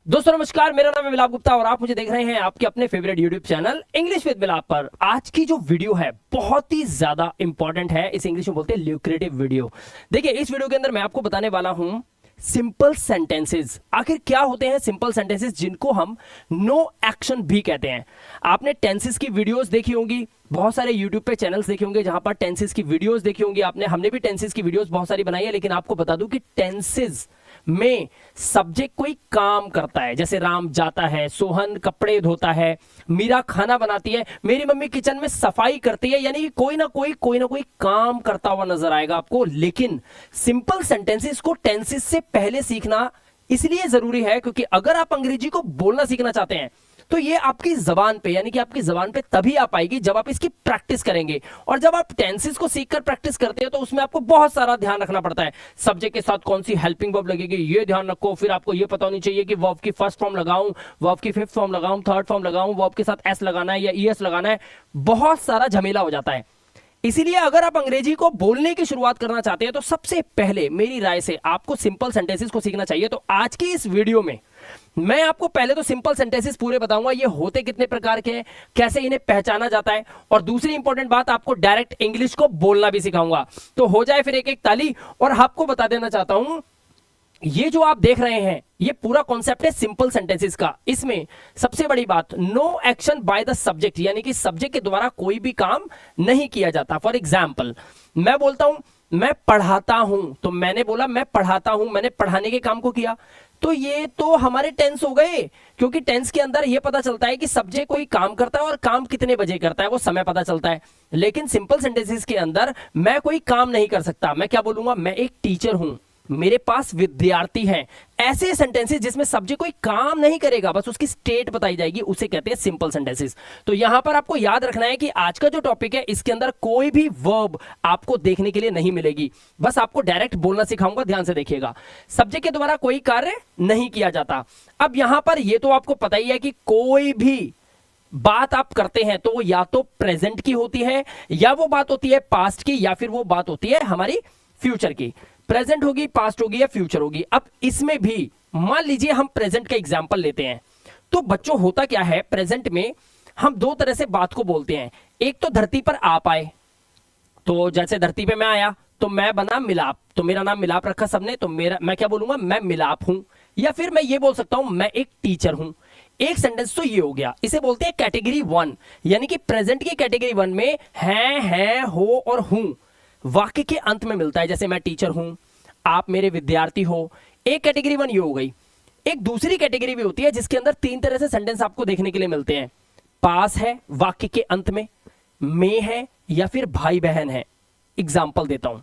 दोस्तों नमस्कार, मेरा नाम है मिलाप गुप्ता और आप मुझे देख रहे हैं आपके अपने favourite YouTube channel English with मिलाप पर। आज की जो वीडियो है बहुत ही ज्यादा इंपॉर्टेंट है। इस इंग्लिश में बोलते हैं ल्यूक्रेटिव वीडियो। देखिए, इस वीडियो के अंदर मैं आपको बताने वाला हूं सिंपल सेंटेंसेस। आखिर क्या होते हैं सिंपल सेंटेंसेस, जिनको हम नो एक्शन भी कहते हैं। आपने टेंसेस की वीडियोस देखी होंगी, बहुत सारे यूट्यूब पे चैनल्स देखे होंगे जहां पर टेंसेस की वीडियोस देखी होंगी आपने। हमने भी टेंसेस की वीडियोस बहुत सारी बनाई है, लेकिन आपको बता दूं कि टेंसेस में सब्जेक्ट कोई काम करता है। जैसे राम जाता है, सोहन कपड़े धोता है, मीरा खाना बनाती है, मेरी मम्मी किचन में सफाई करती है, यानी कोई ना कोई काम करता हुआ नजर आएगा आपको। लेकिन सिंपल सेंटेंसेस को टेंसेस से पहले सीखना इसलिए जरूरी है क्योंकि अगर आप अंग्रेजी को बोलना सीखना चाहते हैं तो ये आपकी जबान पे, यानी कि आपकी जबान पे तभी आ पाएगी जब आप इसकी प्रैक्टिस करेंगे। और जब आप टेंसेस को सीखकर प्रैक्टिस करते हैं तो उसमें आपको बहुत सारा ध्यान रखना पड़ता है। सब्जेक्ट के साथ कौन सी हेल्पिंग वर्ब लगेगी ये ध्यान रखो। फिर आपको ये पता होनी चाहिए कि वर्ब की फर्स्ट फॉर्म लगाऊं, वर्ब की फिफ्थ फॉर्म लगाऊं, थर्ड फॉर्म लगाऊं, वर्ब के साथ एस लगाना है या ईएस लगाना है। बहुत सारा झमेला हो जाता है। इसीलिए अगर आप अंग्रेजी को बोलने की शुरुआत करना चाहते हैं तो सबसे पहले मेरी राय से आपको सिंपल सेंटेंसेस को सीखना चाहिए। तो आज की इस वीडियो में मैं आपको पहले तो सिंपल सेंटेंसेस पूरे बताऊंगा, ये होते कितने प्रकार के हैं, कैसे इन्हें पहचाना जाता है, और दूसरी इंपॉर्टेंट बात, आपको डायरेक्ट इंग्लिश को बोलना भी सिखाऊंगा। तो हो जाए फिर एक एक ताली। और आपको बता देना चाहता हूं, ये जो आप देख रहे हैं ये पूरा कॉन्सेप्ट है सिंपल सेंटेंसेस का। इसमें सबसे बड़ी बात, no action by the subject, यानी कि सब्जेक्ट के द्वारा कोई भी काम नहीं किया जाता। फॉर एग्जाम्पल, मैं बोलता हूं मैं पढ़ाता हूं, तो मैंने बोला मैं पढ़ाता हूं, मैंने पढ़ाने के काम को किया, तो ये तो हमारे टेंस हो गए। क्योंकि टेंस के अंदर ये पता चलता है कि सब्जेक्ट कोई काम करता है और काम कितने बजे करता है, वो समय पता चलता है। लेकिन सिंपल सेंटेंसेस के अंदर मैं कोई काम नहीं कर सकता। मैं क्या बोलूंगा, मैं एक टीचर हूं, मेरे पास विद्यार्थी हैं। ऐसे सेंटेंसेस जिसमें सब्जेक्ट कोई काम नहीं करेगा, बस उसकी स्टेट बताई जाएगी, उसे कहते हैं सिंपल सेंटेंसेस। तो यहां पर आपको याद रखना है कि आज का जो टॉपिक है इसके अंदर कोई भी वर्ब आपको देखने के लिए नहीं मिलेगी, बस आपको डायरेक्ट बोलना सिखाऊंगा। ध्यान से देखिएगा, सब्जेक्ट के द्वारा कोई कार्य नहीं किया जाता। अब यहां पर यह तो आपको पता ही है कि कोई भी बात आप करते हैं तो वो या तो प्रेजेंट की होती है, या वो बात होती है पास्ट की, या फिर वो बात होती है हमारी फ्यूचर की। प्रेजेंट होगी, पास्ट होगी या फ्यूचर होगी। अब इसमें भी मान लीजिए हम प्रेजेंट का एग्जांपल लेते हैं, तो बच्चों होता क्या है, प्रेजेंट में हम दो तरह से बात को बोलते हैं। एक तो धरती पर आप आए, तो जैसे धरती पे मैं आया तो मैं बना मिलाप, तो मेरा नाम मिलाप रखा सबने, तो मैं क्या बोलूंगा, मैं मिलाप हूं। या फिर मैं ये बोल सकता हूं मैं एक टीचर हूं। एक सेंटेंस तो ये हो गया, इसे बोलते हैं कैटेगरी 1, यानी कि प्रेजेंट की कैटेगरी 1 में है, हो और हूं वाक्य के अंत में मिलता है। जैसे मैं टीचर हूं, आप मेरे विद्यार्थी हो। एक कैटेगरी 1 ये हो गई। एक दूसरी कैटेगरी भी होती है जिसके अंदर तीन तरह से सेंटेंस आपको देखने के लिए मिलते हैं। पास है वाक्य के अंत में है, या फिर भाई बहन है। एग्जाम्पल देता हूं,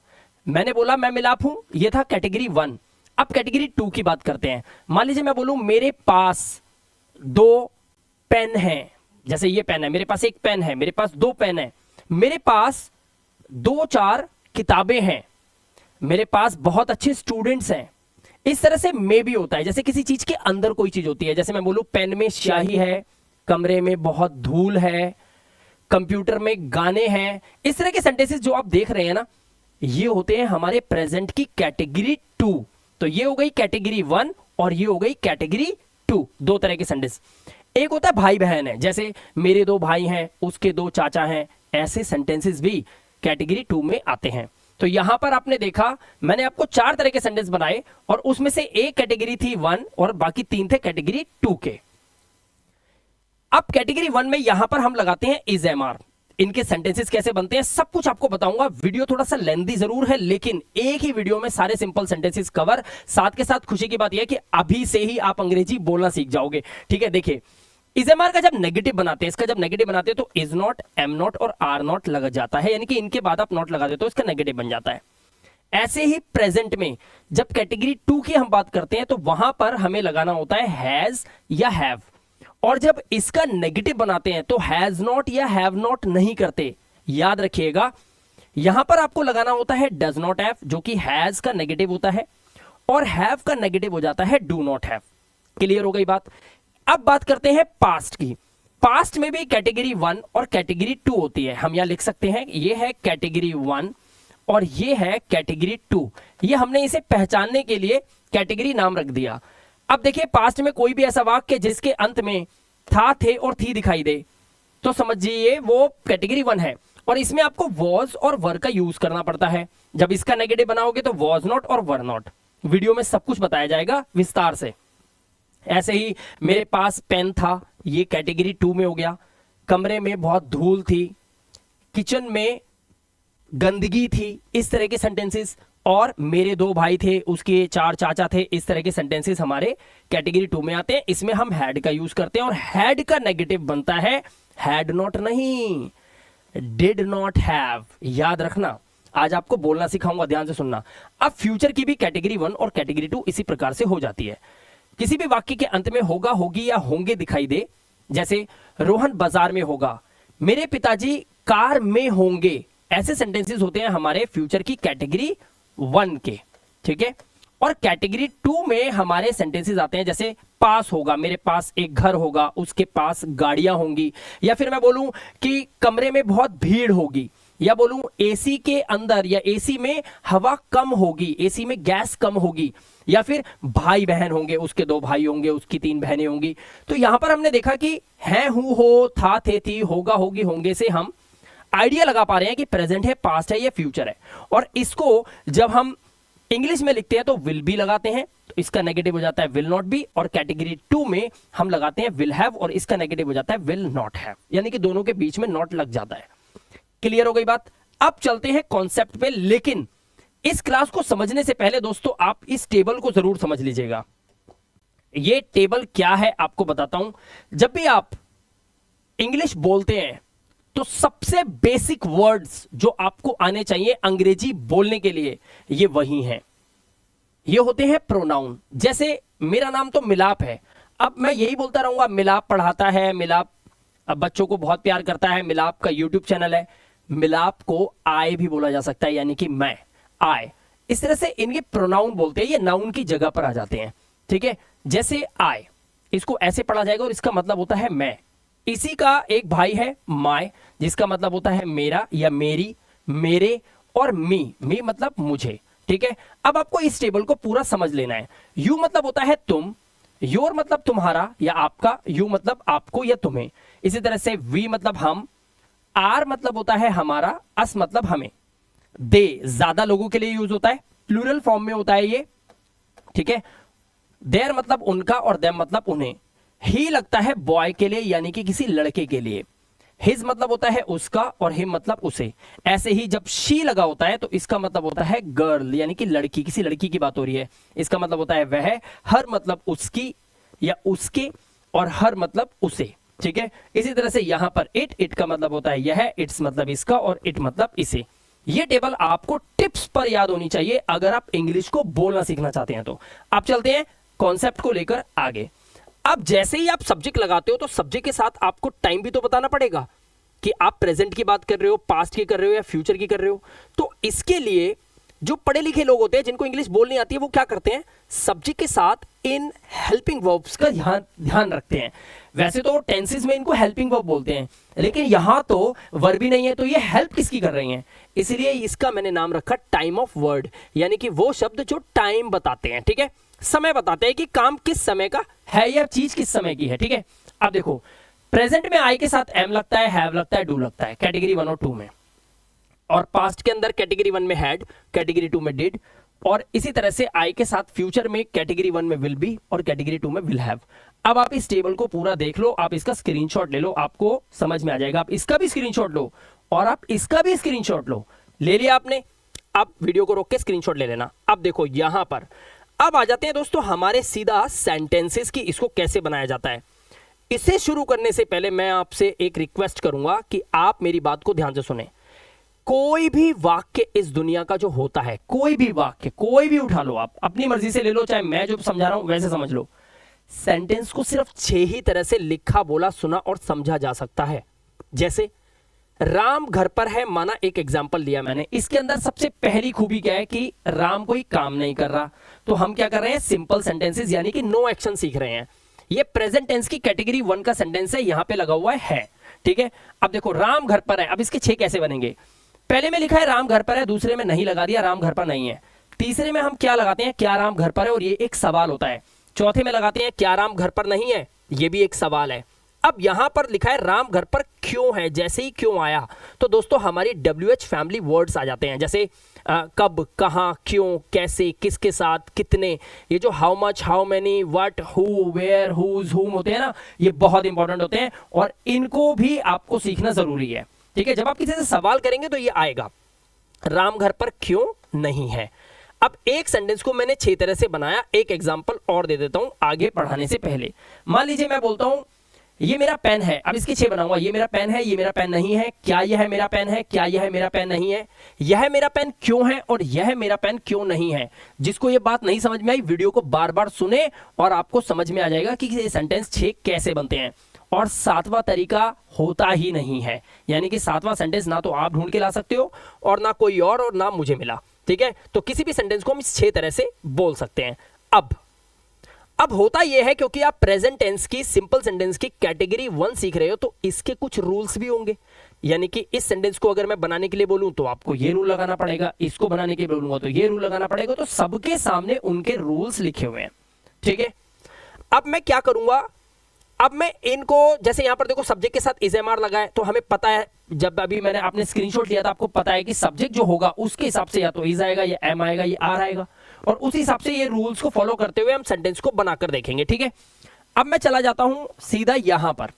मैंने बोला मैं मिलाप हूं, यह था कैटेगरी 1। अब कैटेगरी 2 की बात करते हैं। मान लीजिए मैं बोलूं मेरे पास 2 पेन है, जैसे ये पेन है, मेरे पास एक पेन है, मेरे पास 2 पेन है, मेरे पास 2-4 किताबें हैं, मेरे पास बहुत अच्छे स्टूडेंट्स हैं। इस तरह से में भी होता है, जैसे किसी चीज के अंदर कोई चीज होती है। जैसे मैं बोलूं पेन में स्याही है, कमरे में बहुत धूल है, कंप्यूटर में गाने हैं। इस तरह के सेंटेंसेस जो आप देख रहे हैं ना, ये होते हैं हमारे प्रेजेंट की कैटेगरी 2। तो ये हो गई कैटेगरी 1 और ये हो गई कैटेगरी 2। दो तरह के सेंटेंस। एक होता है भाई बहन है, जैसे मेरे 2 भाई हैं, उसके 2 चाचा हैं। ऐसे सेंटेंसेस भी कैटेगरी 2 में आते हैं। तो यहां पर आपने देखा, मैंने आपको 4 तरह के सेंटेंस बनाए और उसमें से एक कैटेगरी थी 1 और बाकी 3 थे कैटेगरी 2 के। अब कैटेगरी 1 में यहां पर हम लगाते हैं इज एम आर। इनके सेंटेंसेस कैसे बनते हैं सब कुछ आपको बताऊंगा। वीडियो थोड़ा सा लेंथी जरूर है, लेकिन एक ही वीडियो में सारे सिंपल सेंटेंसेस कवर। साथ के साथ खुशी की बात यह है कि अभी से ही आप अंग्रेजी बोलना सीख जाओगे। ठीक है, देखिए इजएमआर का जब नेगेटिव बनाते हैं, इसका जब नेगेटिव बनाते हैं तो इज नॉट, एम नॉट और आर नॉट लग जाता है, यानी कि इनके बाद आप नॉट लगा देते हो, इसका नेगेटिव बन जाता है। ऐसे ही प्रेजेंट में जब कैटेगरी 2 की हम बात करते हैं तो वहां पर हमें लगाना होता है हैज या हैव, और जब इसका नेगेटिव बनाते हैं तो हैज नॉट या हैव नॉट नहीं करते। याद रखिएगा, यहां पर आपको लगाना होता है डज नॉट हैव, जो कि हैज का नेगेटिव होता है, और हैव का नेगेटिव हो जाता है डू नॉट हैव। क्लियर हो गई बात। अब बात करते हैं पास्ट की। पास्ट में भी कैटेगरी 1 और कैटेगरी 2 होती है। हम यहां लिख सकते हैं ये है कैटेगरी 1 और ये है कैटेगरी 2। ये हमने इसे पहचानने के लिए कैटेगरी नाम रख दिया। अब देखिए पास्ट में कोई भी ऐसा वाक्य जिसके अंत में था, थे और थी दिखाई दे तो समझिए वो कैटेगरी 1 है। और इसमें आपको वॉज और वर का यूज करना पड़ता है। जब इसका नेगेटिव बनाओगे तो वॉज नॉट और वर नॉट। वीडियो में सब कुछ बताया जाएगा विस्तार से। ऐसे ही मेरे पास पेन था, ये कैटेगरी 2 में हो गया। कमरे में बहुत धूल थी, किचन में गंदगी थी, इस तरह के सेंटेंसेस। और मेरे 2 भाई थे, उसके 4 चाचा थे, इस तरह के सेंटेंसेस हमारे कैटेगरी 2 में आते हैं। इसमें हम हैड का यूज करते हैं और हैड का नेगेटिव बनता है हैड नॉट नहीं, डिड नॉट हैव। याद रखना, आज आपको बोलना सिखाऊंगा, ध्यान से सुनना। अब फ्यूचर की भी कैटेगरी 1 और कैटेगरी 2 इसी प्रकार से हो जाती है। किसी भी वाक्य के अंत में होगा, होगी या होंगे दिखाई दे, जैसे रोहन बाजार में होगा, मेरे पिताजी कार में होंगे, ऐसे सेंटेंसेस होते हैं हमारे फ्यूचर की कैटेगरी 1 के, ठीक है। और कैटेगरी 2 में हमारे सेंटेंसेस आते हैं जैसे पास होगा, मेरे पास एक घर होगा, उसके पास गाड़ियां होंगी। या फिर मैं बोलूं कि कमरे में बहुत भीड़ होगी, या बोलूं एसी के अंदर या एसी में हवा कम होगी, एसी में गैस कम होगी। या फिर भाई बहन होंगे, उसके 2 भाई होंगे, उसकी 3 बहनें होंगी। तो यहां पर हमने देखा कि है, हूं, हो, था, थे, थी, होगा, होगी, होंगे से हम आइडिया लगा पा रहे हैं कि प्रेजेंट है, पास्ट है या फ्यूचर है। और इसको जब हम इंग्लिश में लिखते हैं तो विल बी लगाते हैं, तो इसका नेगेटिव हो जाता है विल नॉट बी। और कैटेगरी 2 में हम लगाते हैं विल हैव और इसका नेगेटिव हो जाता है विल नॉट हैव, यानी कि दोनों के बीच में नॉट लग जाता है। क्लियर हो गई बात? अब चलते हैं कॉन्सेप्ट पे। लेकिन इस क्लास को समझने से पहले दोस्तों आप इस टेबल को जरूर समझ लीजिएगा। ये टेबल क्या है आपको बताता हूं। जब भी आप इंग्लिश बोलते हैं तो सबसे बेसिक वर्ड्स जो आपको आने चाहिए अंग्रेजी बोलने के लिए, ये वही हैं। ये होते हैं प्रोनाउन। जैसे मेरा नाम तो मिलाप है, अब मैं यही बोलता रहूंगा मिलाप पढ़ाता है, मिलाप अब बच्चों को बहुत प्यार करता है, मिलाप का यूट्यूब चैनल है। मिलाप को आय भी बोला जा सकता है, यानी कि मैं, आय। इस तरह से इनके प्रोनाउन बोलते हैं, ये नाउन की जगह पर आ जाते हैं, ठीक है। जैसे आय, इसको ऐसे पढ़ा जाएगा और इसका मतलब होता है मैं। इसी का एक भाई है माय, जिसका मतलब होता है मेरा या मेरी, मेरे। और मी मतलब मुझे, ठीक है। अब आपको इस टेबल को पूरा समझ लेना है। यू मतलब होता है तुम, योर मतलब तुम्हारा या आपका, यू मतलब आपको या तुम्हें। इसी तरह से वी मतलब हम, आर मतलब होता है हमारा, अस मतलब हमें। दे ज्यादा लोगों के लिए यूज होता है, प्लूरल फॉर्म में होता है ये, ठीक है। देयर मतलब उनका और देम मतलब उन्हें। ही लगता है बॉय के लिए, यानी कि किसी लड़के के लिए। हिज मतलब होता है उसका और हिम मतलब उसे। ऐसे ही जब शी लगा होता है तो इसका मतलब होता है गर्ल, यानी कि लड़की, किसी लड़की की बात हो रही है। इसका मतलब होता है वह। हर मतलब उसकी या उसके, और हर मतलब उसे, ठीक है। इसी तरह से यहां पर इट का मतलब होता है यह, इट्स मतलब इसका और इट मतलब इसे। ये टेबल आपको टिप्स पर याद होनी चाहिए अगर आप इंग्लिश को बोलना सीखना चाहते हैं। तो आप चलते हैं कॉन्सेप्ट को लेकर आगे। अब जैसे ही आप सब्जेक्ट लगाते हो तो सब्जेक्ट के साथ आपको टाइम भी तो बताना पड़ेगा कि आप प्रेजेंट की बात कर रहे हो, पास्ट की कर रहे हो या फ्यूचर की कर रहे हो। तो इसके लिए जो पढ़े लिखे लोग होते हैं जिनको इंग्लिश बोलनी आती है वो क्या करते हैं, सब्जेक्ट के साथ इन हेल्पिंग वर्ब्स का ध्यान रखते हैं। वैसे तो टेंसेस में इनको हेल्पिंग वर्ब बोलते हैं, लेकिन यहां तो वर्ब भी नहीं है, तो ये हेल्प किसकी कर रही हैं, इसलिए इसका मैंने नाम रखा टाइम ऑफ वर्ड, यानी कि वो शब्द जो टाइम बताते हैं, ठीक है। समय बताते हैं कि काम किस समय का है या चीज किस समय की है, ठीक है। अब देखो प्रेजेंट में आई के साथ एम लगता है, हैव लगता है, डू लगता है, कैटेगरी 1 और 2 में। और पास्ट के अंदर कैटेगरी 1 में हैड, कैटेगरी 2 में डिड। और इसी तरह से आई के साथ फ्यूचर में कैटेगरी 1 में विल बी और कैटेगरी 2 में विल हैव। अब आप इस टेबल को पूरा देख लो, आप इसका स्क्रीनशॉट ले लो, आपको समझ में आ जाएगा। आप इसका भी स्क्रीनशॉट लो और आप इसका भी स्क्रीनशॉट लो। ले लिया आपने? आप वीडियो को रोक के स्क्रीनशॉट ले लेना। अब देखो यहां पर अब आ जाते हैं दोस्तों हमारे सीधा सेंटेंसेस की, इसको कैसे बनाया जाता है। इसे शुरू करने से पहले मैं आपसे एक रिक्वेस्ट करूंगा कि आप मेरी बात को ध्यान से सुने। कोई भी वाक्य इस दुनिया का जो होता है, कोई भी वाक्य, कोई भी उठा लो, आप अपनी मर्जी से ले लो, चाहे मैं जो समझा रहा हूं वैसे समझ लो। सेंटेंस को सिर्फ 6 ही तरह से लिखा, बोला, सुना और समझा जा सकता है। जैसे राम घर पर है, माना एक एग्जाम्पल लिया मैंने। इसके अंदर सबसे पहली खूबी क्या है कि राम कोई काम नहीं कर रहा, तो हम क्या कर रहे हैं, सिंपल सेंटेंसेस यानी कि नो एक्शन सीख रहे हैं। ये प्रेजेंट टेंस की कैटेगरी 1 का सेंटेंस है, यहां पे लगा हुआ है, ठीक है। अब देखो राम घर पर है, अब इसके 6 कैसे बनेंगे। पहले में लिखा है राम घर पर है, दूसरे में नहीं लगा दिया, राम घर पर नहीं है। तीसरे में हम क्या लगाते हैं, क्या राम घर पर है, और ये एक सवाल होता है चौथे में लगाते हैं क्या राम घर पर नहीं है, ये भी एक सवाल है। अब यहां पर लिखा है राम घर पर क्यों है, जैसे ही क्यों आया तो दोस्तों हमारी WH फैमिली वर्ड्स आ जाते हैं, जैसे कब, कहां, क्यों, कैसे, किसके साथ, कितने, ये जो how much, how many, what, who, where, whose, whom होते हैं ना, ये बहुत इंपॉर्टेंट होते हैं और इनको भी आपको सीखना जरूरी है। ठीक है, जब आप किसी से सवाल करेंगे तो ये आएगा, राम घर पर क्यों नहीं है। अब एक सेंटेंस को मैंने 6 तरह से बनाया, एक एग्जांपल और दे देता हूं आगे पढ़ाने से पहले। मान लीजिए मैं बोलता हूं ये मेरा पेन है, अब इसके 6 बनाऊंगा, ये मेरा पेन है, ये मेरा पेन नहीं है, क्या यह मेरा पेन है, क्या यह मेरा पेन नहीं है, यह मेरा पेन क्यों है और यह मेरा पेन क्यों नहीं है। जिसको ये बात नहीं समझ में आई वीडियो को बार बार सुने और आपको समझ में आ जाएगा कि ये सेंटेंस 6 कैसे बनते हैं। और 7वां तरीका होता ही नहीं है, यानी कि 7वां सेंटेंस ना तो आप ढूंढ के ला सकते हो और ना कोई और ना मुझे मिला। ठीक है, तो किसी भी सेंटेंस को हम 6 तरह से बोल सकते हैं। अब होता यह है क्योंकि आप प्रेजेंट टेंस की सिंपल सेंटेंस की कैटेगरी 1 सीख रहे हो तो इसके कुछ रूल्स भी होंगे, यानी कि इस सेंटेंस को अगर मैं बनाने के लिए बोलूं तो आपको ये रूल लगाना पड़ेगा, इसको बनाने के लिए बोलूंगा तो ये रूल लगाना पड़ेगा, तो सबके सामने उनके रूल्स लिखे हुए हैं। ठीक है, अब मैं क्या करूंगा, अब मैं इनको, जैसे यहां पर देखो सब्जेक्ट के साथ इज एम आर लगा है तो हमें पता है, जब अभी मैंने आपने स्क्रीनशॉट लिया था आपको पता है कि सब्जेक्ट जो होगा उसके हिसाब से या तो इज आएगा या एम आएगा या आर आएगा, और उस हिसाब से ये रूल्स को फॉलो करते हुए हम सेंटेंस को बनाकर देखेंगे। ठीक है, अब मैं चला जाता हूं सीधा यहां पर।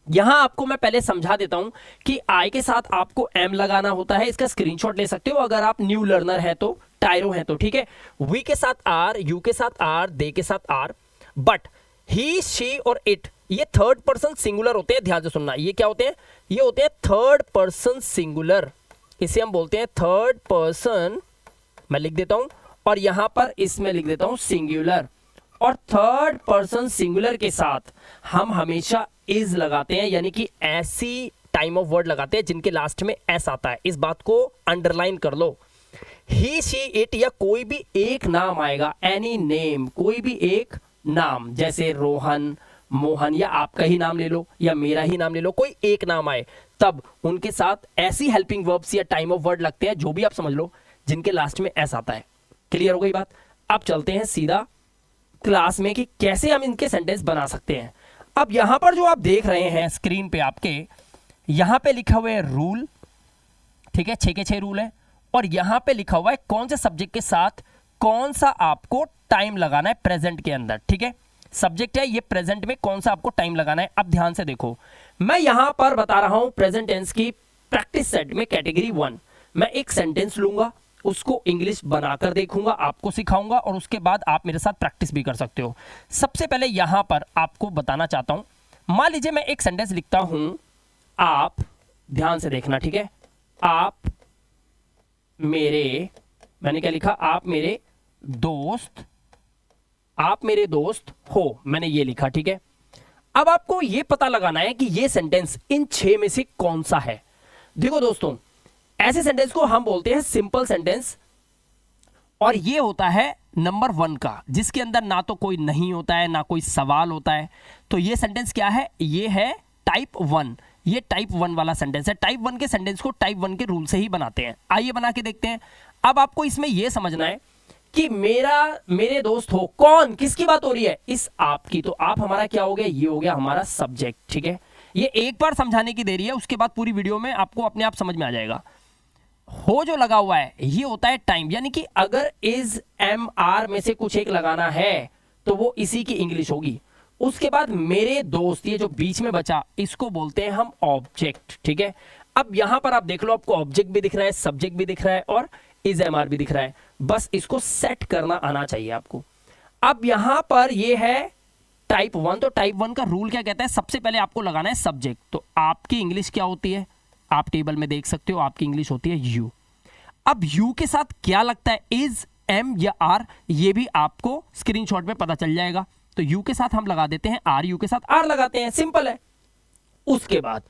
यहां आपको मैं पहले समझा देता हूं कि आई के साथ आपको एम लगाना होता है, इसका स्क्रीनशॉट ले सकते हो अगर आप न्यू लर्नर है तो, टायरो है तो। ठीक है, वी के साथ आर, यू के साथ आर, दे के साथ आर, बट ही, शी और इट ये थर्ड पर्सन सिंगुलर होते हैं। ध्यान से सुनना, ये क्या होते हैं, ये होते हैं थर्ड पर्सन सिंगुलर, इसे हम बोलते हैं थर्ड पर्सन, मैं लिख देता हूं और यहां पर इसमें लिख देता हूं सिंगुलर। और थर्ड पर्सन सिंगुलर के साथ हम हमेशा इज लगाते हैं, यानी कि ऐसी टाइम ऑफ वर्ड लगाते हैं जिनके लास्ट में एस आता है। इस बात को अंडरलाइन कर लो, ही, शी, इट या कोई भी एक नाम आएगा, एनी नेम, कोई भी एक नाम, जैसे रोहन, मोहन, या आपका ही नाम ले लो या मेरा ही नाम ले लो, कोई एक नाम आए तब उनके साथ ऐसी हेल्पिंग वर्ब्स या टाइम ऑफ वर्ड लगते हैं, जो भी आप समझ लो, जिनके लास्ट में एस आता है। क्लियर हो गई बात? अब चलते हैं सीधा क्लास में कि कैसे हम इनके सेंटेंस बना सकते हैं। अब यहां पर जो आप देख रहे हैं स्क्रीन पे आपके, यहां पे लिखा हुआ है रूल, ठीक है, 6 के 6 रूल है, और यहां पे लिखा हुआ है कौन से सब्जेक्ट के साथ कौन सा आपको टाइम लगाना है प्रेजेंट के अंदर। ठीक है, सब्जेक्ट है ये, प्रेजेंट में कौन सा आपको टाइम लगाना है। अब ध्यान से देखो, मैं यहां पर बता रहा हूं प्रेजेंट टेंस की प्रैक्टिस सेट में कैटेगरी 1, मैं एक सेंटेंस लूंगा, उसको इंग्लिश बनाकर देखूंगा, आपको सिखाऊंगा और उसके बाद आप मेरे साथ प्रैक्टिस भी कर सकते हो। सबसे पहले यहां पर आपको बताना चाहता हूं, मान लीजिए मैं एक सेंटेंस लिखता हूं, आप, ध्यान से देखना, ठीक है, आप मेरे, मैंने क्या लिखा, आप मेरे दोस्त, आप मेरे दोस्त हो, मैंने ये लिखा। ठीक है, अब आपको ये पता लगाना है कि ये सेंटेंस इन 6 में से कौन सा है। देखो दोस्तों, ऐसे सेंटेंस को हम बोलते हैं सिंपल सेंटेंस, और ये होता है नंबर 1 का, जिसके अंदर ना तो कोई नहीं होता है ना कोई सवाल होता है। तो ये सेंटेंस क्या है, ये है टाइप 1, ये टाइप 1 वाला सेंटेंस है। टाइप 1 के सेंटेंस को टाइप 1 के रूल से ही बनाते हैं। आइए बना के देखते हैं। अब आपको इसमें यह समझना है कि मेरे दोस्त हो, कौन, किसकी बात हो रही है, इस आप की। तो आप हमारा क्या हो गया, ये हो गया हमारा सब्जेक्ट। ठीक है, ये एक बार समझाने की देरी है, उसके बाद पूरी वीडियो में आपको अपने आप समझ में आ जाएगा। हो जो लगा हुआ है ये होता है टाइम, यानी कि अगर इज, एम, आर में से कुछ एक लगाना है तो वो इसी की इंग्लिश होगी। उसके बाद मेरे दोस्त, ये जो बीच में बचा, इसको बोलते हैं हम ऑब्जेक्ट। ठीक है, अब यहां पर आप देख लो, आपको ऑब्जेक्ट भी दिख रहा है, सब्जेक्ट भी दिख रहा है और इज, एम, आर भी दिख रहा है, बस इसको सेट करना आना चाहिए आपको। अब यहां पर ये है टाइप 1, तो टाइप 1 का रूल क्या कहता है, सबसे पहले आपको लगाना है सब्जेक्ट। तो आपकी इंग्लिश क्या होती है, आप टेबल में देख सकते हो, आपकी इंग्लिश होती है यू। अब यू के साथ क्या लगता है, इज, एम या आर, ये भी आपको स्क्रीनशॉट में पता चल जाएगा। तो यू के साथ हम लगा देते हैं आर, यू के साथ आर लगाते हैं, सिंपल है। उसके बाद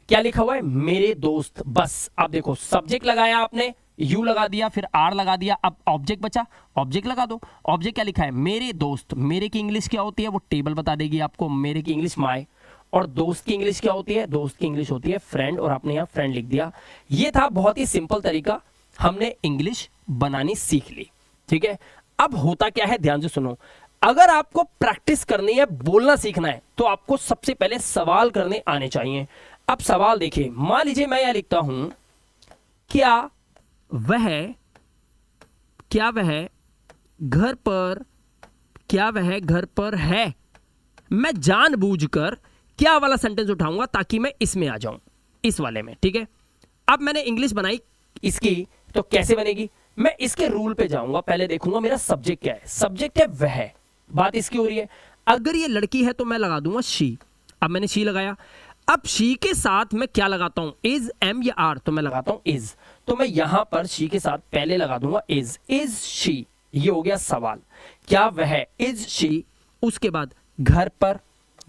क्या लिखा हुआ है, मेरे दोस्त, बस आप देखो, सब्जेक्ट लगाया आपने, यू लगा दिया, फिर आर लगा दिया, अब ऑब्जेक्ट बचा, ऑब्जेक्ट लगा दो। ऑब्जेक्ट क्या लिखा है, मेरे दोस्त, मेरे की इंग्लिश क्या होती है, वो टेबल बता देगी आपको, मेरे की इंग्लिश माय, और दोस्त की इंग्लिश क्या होती है, दोस्त की इंग्लिश होती है फ्रेंड, और आपने यहां फ्रेंड लिख दिया। ये था बहुत ही सिंपल तरीका, हमने इंग्लिश बनानी सीख ली। ठीक है, अब होता क्या है, ध्यान से सुनो, अगर आपको प्रैक्टिस करनी है, बोलना सीखना है, तो आपको सबसे पहले सवाल करने आने चाहिए। अब सवाल देखिए, मान लीजिए मैं यह लिखता हूं, क्या वह घर पर, क्या वह घर पर है। मैं जानबूझकर क्या वाला सेंटेंस उठाऊंगा ताकि मैं इसमें आ जाऊं, इस वाले में, ठीक है। अब मैंने इंग्लिश बनाई इसकी, तो कैसे बनेगी, मैं इसके रूल पे जाऊंगा, पहले देखूंगा मेरा सब्जेक्ट क्या है। सब्जेक्ट है वह, बात इसकी हो रही है। अगर ये लड़की है तो मैं लगा दूंगा शी। अब मैंने शी लगाया, अब शी के साथ मैं क्या लगाता हूं, इज, एम या आर, तो मैं लगाता हूं इज। तो मैं यहां पर शी के साथ पहले लगा दूंगा इज शी। ये हो गया सवाल, क्या वह, इज शी। उसके बाद घर पर,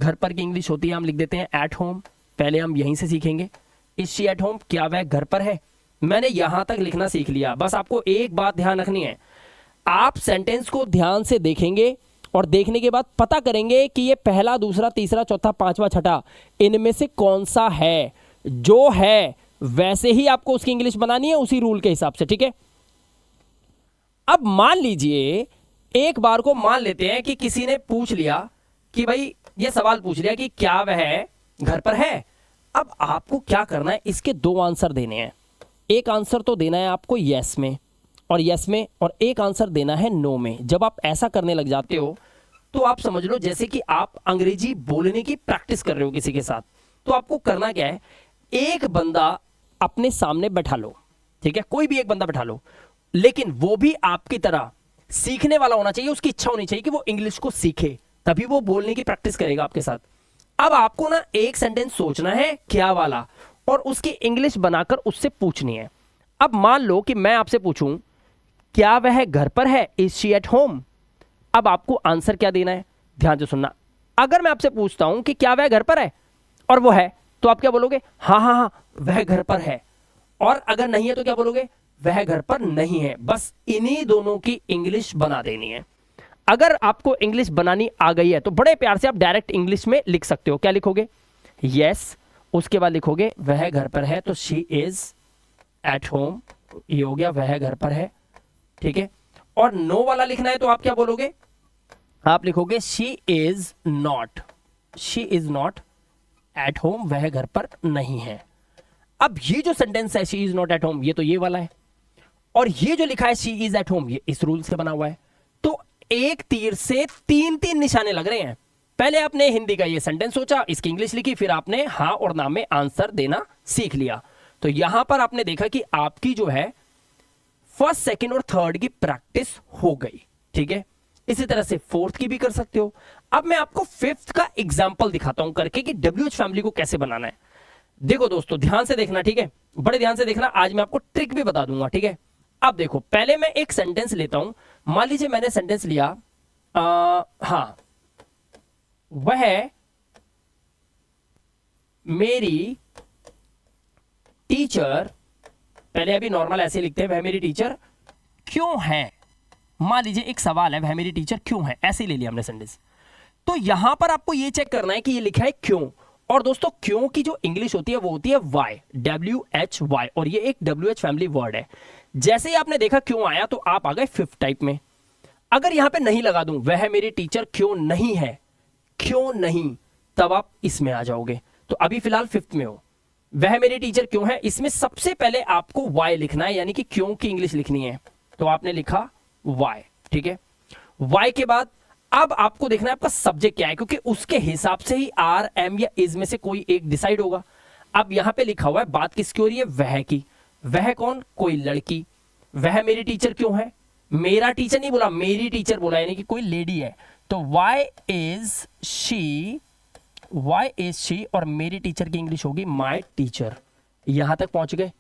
घर पर की इंग्लिश होती है, हम लिख देते हैं एट होम। पहले हम यहीं से सीखेंगे, इज शी एट होम, क्या वह घर पर है। मैंने यहां तक लिखना सीख लिया। बस आपको एक बात ध्यान रखनी है, आप सेंटेंस को ध्यान से देखेंगे और देखने के बाद पता करेंगे कि ये पहला, दूसरा, तीसरा, चौथा, पांचवा, छठा, इनमें से कौन सा है। जो है वैसे ही आपको उसकी इंग्लिश बनानी है, उसी रूल के हिसाब से, ठीक है। अब मान लीजिए, एक बार को मान लेते हैं कि किसी ने पूछ लिया कि भाई, ये सवाल पूछ लिया कि क्या वह घर पर है। अब आपको क्या करना है, इसके दो आंसर देने हैं। एक आंसर तो देना है आपको यस में, और यस में, और एक आंसर देना है नो में। जब आप ऐसा करने लग जाते हो तो आप समझ लो जैसे कि आप अंग्रेजी बोलने की प्रैक्टिस कर रहे हो किसी के साथ। तो आपको करना क्या है, एक बंदा अपने सामने बैठा लो, ठीक है, कोई भी एक बंदा बैठा लो, लेकिन वो भी आपकी तरह सीखने वाला होना चाहिए। उसकी इच्छा होनी चाहिए कि वो इंग्लिश को सीखे, तभी वो बोलने की प्रैक्टिस करेगा आपके साथ। अब आपको ना एक सेंटेंस सोचना है क्या वाला, और उसकी इंग्लिश बनाकर उससे पूछनी है। अब मान लो कि मैं आपसे पूछूं, क्या वह घर पर है, इज शी एट होम। अब आपको आंसर क्या देना है, ध्यान से सुनना। अगर मैं आपसे पूछता हूं कि क्या वह घर पर है, और वो है, तो आप क्या बोलोगे, हाँ हाँ हाँ वह घर पर है। और अगर नहीं है तो क्या बोलोगे, वह घर पर नहीं है। बस इन्हीं दोनों की इंग्लिश बना देनी है। अगर आपको इंग्लिश बनानी आ गई है तो बड़े प्यार से आप डायरेक्ट इंग्लिश में लिख सकते हो। क्या लिखोगे, यस, उसके बाद लिखोगे वह घर पर है, तो शी इज एट होम। ये हो गया वह घर पर है, ठीक है। और नो वाला लिखना है तो आप क्या बोलोगे, आप लिखोगे she is not at home, वह घर पर नहीं है। अब ये जो सेंटेंस है she is not at home, ये तो ये वाला है, और ये जो लिखा है शी इज एट होम, ये इस रूल से बना हुआ है। तो एक तीर से तीन तीन निशाने लग रहे हैं। पहले आपने हिंदी का ये सेंटेंस सोचा, इसकी इंग्लिश लिखी, फिर आपने हाँ और ना में आंसर देना सीख लिया। तो यहां पर आपने देखा कि आपकी जो है फर्स्ट, सेकंड और थर्ड की प्रैक्टिस हो गई, ठीक है। इसी तरह से फोर्थ की भी कर सकते हो। अब मैं आपको फिफ्थ का एग्जांपल दिखाता हूं करके कि WH फैमिली को कैसे बनाना है। देखो दोस्तों, ध्यान से देखना, ठीक है, बड़े ध्यान से देखना। आज मैं आपको ट्रिक भी बता दूंगा, ठीक है। अब देखो, पहले मैं एक सेंटेंस लेता हूं। मान लीजिए मैंने सेंटेंस लिया, हाँ, वह मेरी टीचर, पहले अभी नॉर्मल ऐसे लिखते हैं, वह मेरी टीचर क्यों है। मान लीजिए एक सवाल है, वह मेरी टीचर क्यों है, ऐसे ही ले लिया हमने सेंटेंस। तो यहां पर आपको ये चेक करना है कि ये लिखा है क्यों। और दोस्तों, क्यों की जो इंग्लिश होती है वो होती है वाई, WHY, और ये एक WH फैमिली वर्ड है। जैसे ही आपने देखा क्यों आया तो आप आ गए फिफ्थ टाइप में। अगर यहां पे नहीं लगा दूं, वह मेरी टीचर क्यों नहीं है, क्यों नहीं, तब आप इसमें आ जाओगे। तो अभी फिलहाल फिफ्थ में हो, वह मेरी टीचर क्यों है, इसमें सबसे पहले आपको वाई लिखना है, यानी कि क्यों की इंग्लिश लिखनी है। तो आपने लिखा वाई, ठीक है। वाई के बाद अब आपको देखना है आपका सब्जेक्ट क्या है, क्योंकि उसके हिसाब से ही आर, एम या इज में से कोई एक डिसाइड होगा। अब यहां पे लिखा हुआ है, बात किसकी हो रही है, वह की। वह कौन, कोई लड़की। वह मेरी टीचर क्यों है, मेरा टीचर नहीं बोला, मेरी टीचर बोला, यानी कि कोई लेडी है। तो वाई इज शी, और मेरी टीचर की इंग्लिश होगी माई टीचर। यहां तक पहुंच गए,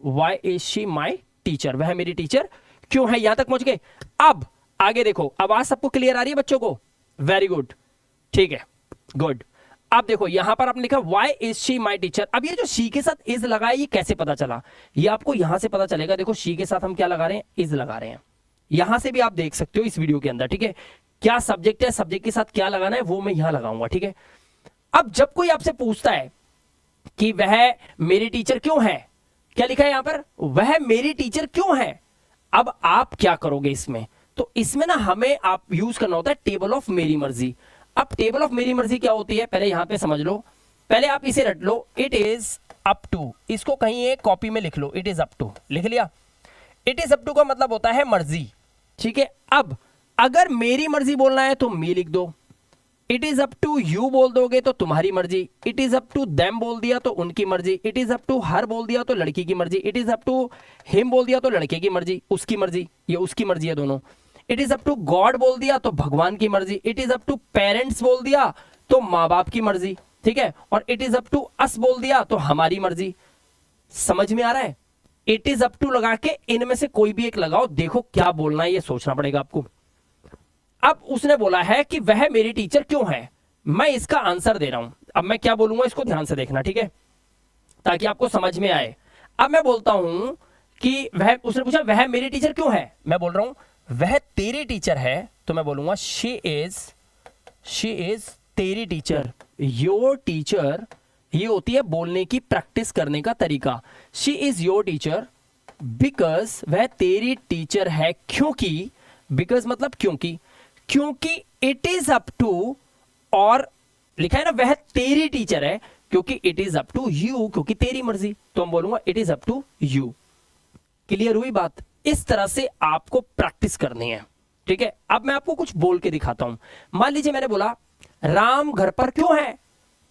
why is she my teacher, वह मेरी टीचर क्यों है, यहां तक पहुंच गए। अब आगे देखो, आवाज सबको क्लियर आ रही है बच्चों को, वेरी गुड, ठीक है, गुड। अब देखो यहां पर आपने लिखा why is she my teacher. अब ये जो शी के साथ इज लगा है, ये कैसे पता चला, ये आपको यहां से पता चलेगा। देखो शी के साथ हम क्या लगा रहे हैं, इज लगा रहे हैं। यहां से भी आप देख सकते हो इस वीडियो के अंदर, ठीक है। क्या सब्जेक्ट है, सब्जेक्ट के साथ क्या लगाना है वो मैं यहां लगाऊंगा, ठीक है। अब जब कोई आपसे पूछता है कि वह मेरी टीचर क्यों है, क्या लिखा है यहां पर, वह मेरी टीचर क्यों है। अब आप क्या करोगे इसमें, तो इसमें ना हमें आप यूज करना होता है टेबल ऑफ मेरी मर्जी। अब टेबल ऑफ मेरी मर्जी क्या होती है पहले यहां पे समझ लो, पहले आप इसे रट लो, इट इज अप टू, इसको कहीं एक कॉपी में लिख लो, इट इज अप टू लिख लिया। इट इज अप टू का मतलब होता है मर्जी, ठीक है। अब अगर मेरी मर्जी बोलना है तो मी लिख दो, it is up to you बोल दोगे तो तुम्हारी मर्जी, it is up to them बोल दिया तो उनकी मर्जी, it is up to her बोल दिया तो लड़की की मर्जी, it is up to him बोल दिया तो लड़के की मर्जी, उसकी मर्जी, ये उसकी मर्जी है दोनों। It is up to God बोल दिया तो भगवान की मर्जी, it is up to parents बोल दिया तो माँ बाप की मर्जी, ठीक है। और it is up to us बोल दिया तो हमारी मर्जी। समझ में आ रहा है? इट इज अप टू लगा के इनमें से कोई भी एक लगाओ, देखो क्या बोलना है ये सोचना पड़ेगा आपको। अब उसने बोला है कि वह मेरी टीचर क्यों है, मैं इसका आंसर दे रहा हूं। अब मैं क्या बोलूंगा इसको ध्यान से देखना, ठीक है, ताकि आपको समझ में आए। अब मैं बोलता हूं कि वह, उसने पूछा वह मेरी टीचर क्यों है, मैं बोल रहा हूं वह तेरी टीचर है, तो मैं बोलूंगा शी इज तेरी टीचर, योर टीचर। ये होती है बोलने की प्रैक्टिस करने का तरीका। She is your teacher because, वह तेरी टीचर है क्योंकि, बिकॉज मतलब क्योंकि इट इज अप टू, और लिखा है ना वह तेरी टीचर है क्योंकि it is up to you, क्योंकि तेरी मर्जी, तो हम बोलूंगा it is up to you. Clear हुई बात? इस तरह से आपको प्रैक्टिस करनी है, ठीक है। अब मैं आपको कुछ बोल के दिखाता हूं। मान लीजिए मैंने बोला राम घर पर क्यों है,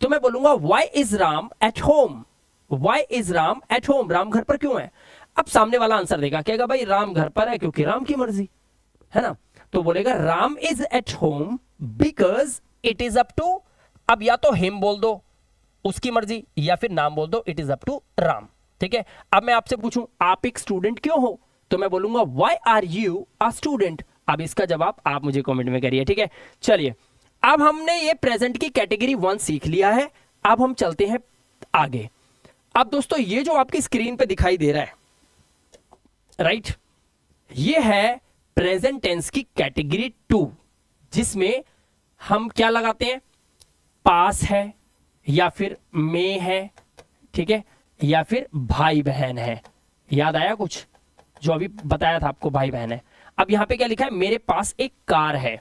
तो मैं बोलूंगा why is Ram at home, why is Ram at home, Ram घर पर क्यों है। अब सामने वाला आंसर देगा, कहेगा भाई राम घर पर है क्योंकि राम की मर्जी है ना, तो बोलेगा Ram is at home because it is up to, अब या तो हिम बोल दो उसकी मर्जी, या फिर नाम बोल दो it is up to Ram, ठीक है। अब मैं आपसे पूछूं आप एक स्टूडेंट क्यों हो, तो मैं बोलूंगा why are you a student. अब इसका जवाब आप मुझे कमेंट में करिए, ठीक है। चलिए अब हमने ये प्रेजेंट की कैटेगरी 1 सीख लिया है, अब हम चलते हैं आगे। अब दोस्तों ये जो आपकी स्क्रीन पे दिखाई दे रहा है, राइट, ये है प्रेजेंट टेंस की कैटेगरी 2, जिसमें हम क्या लगाते हैं, पास है या फिर में है, ठीक है, या फिर भाई बहन है। याद आया कुछ जो अभी बताया था आपको, भाई बहन है। अब यहां पे क्या लिखा है, मेरे पास एक कार है।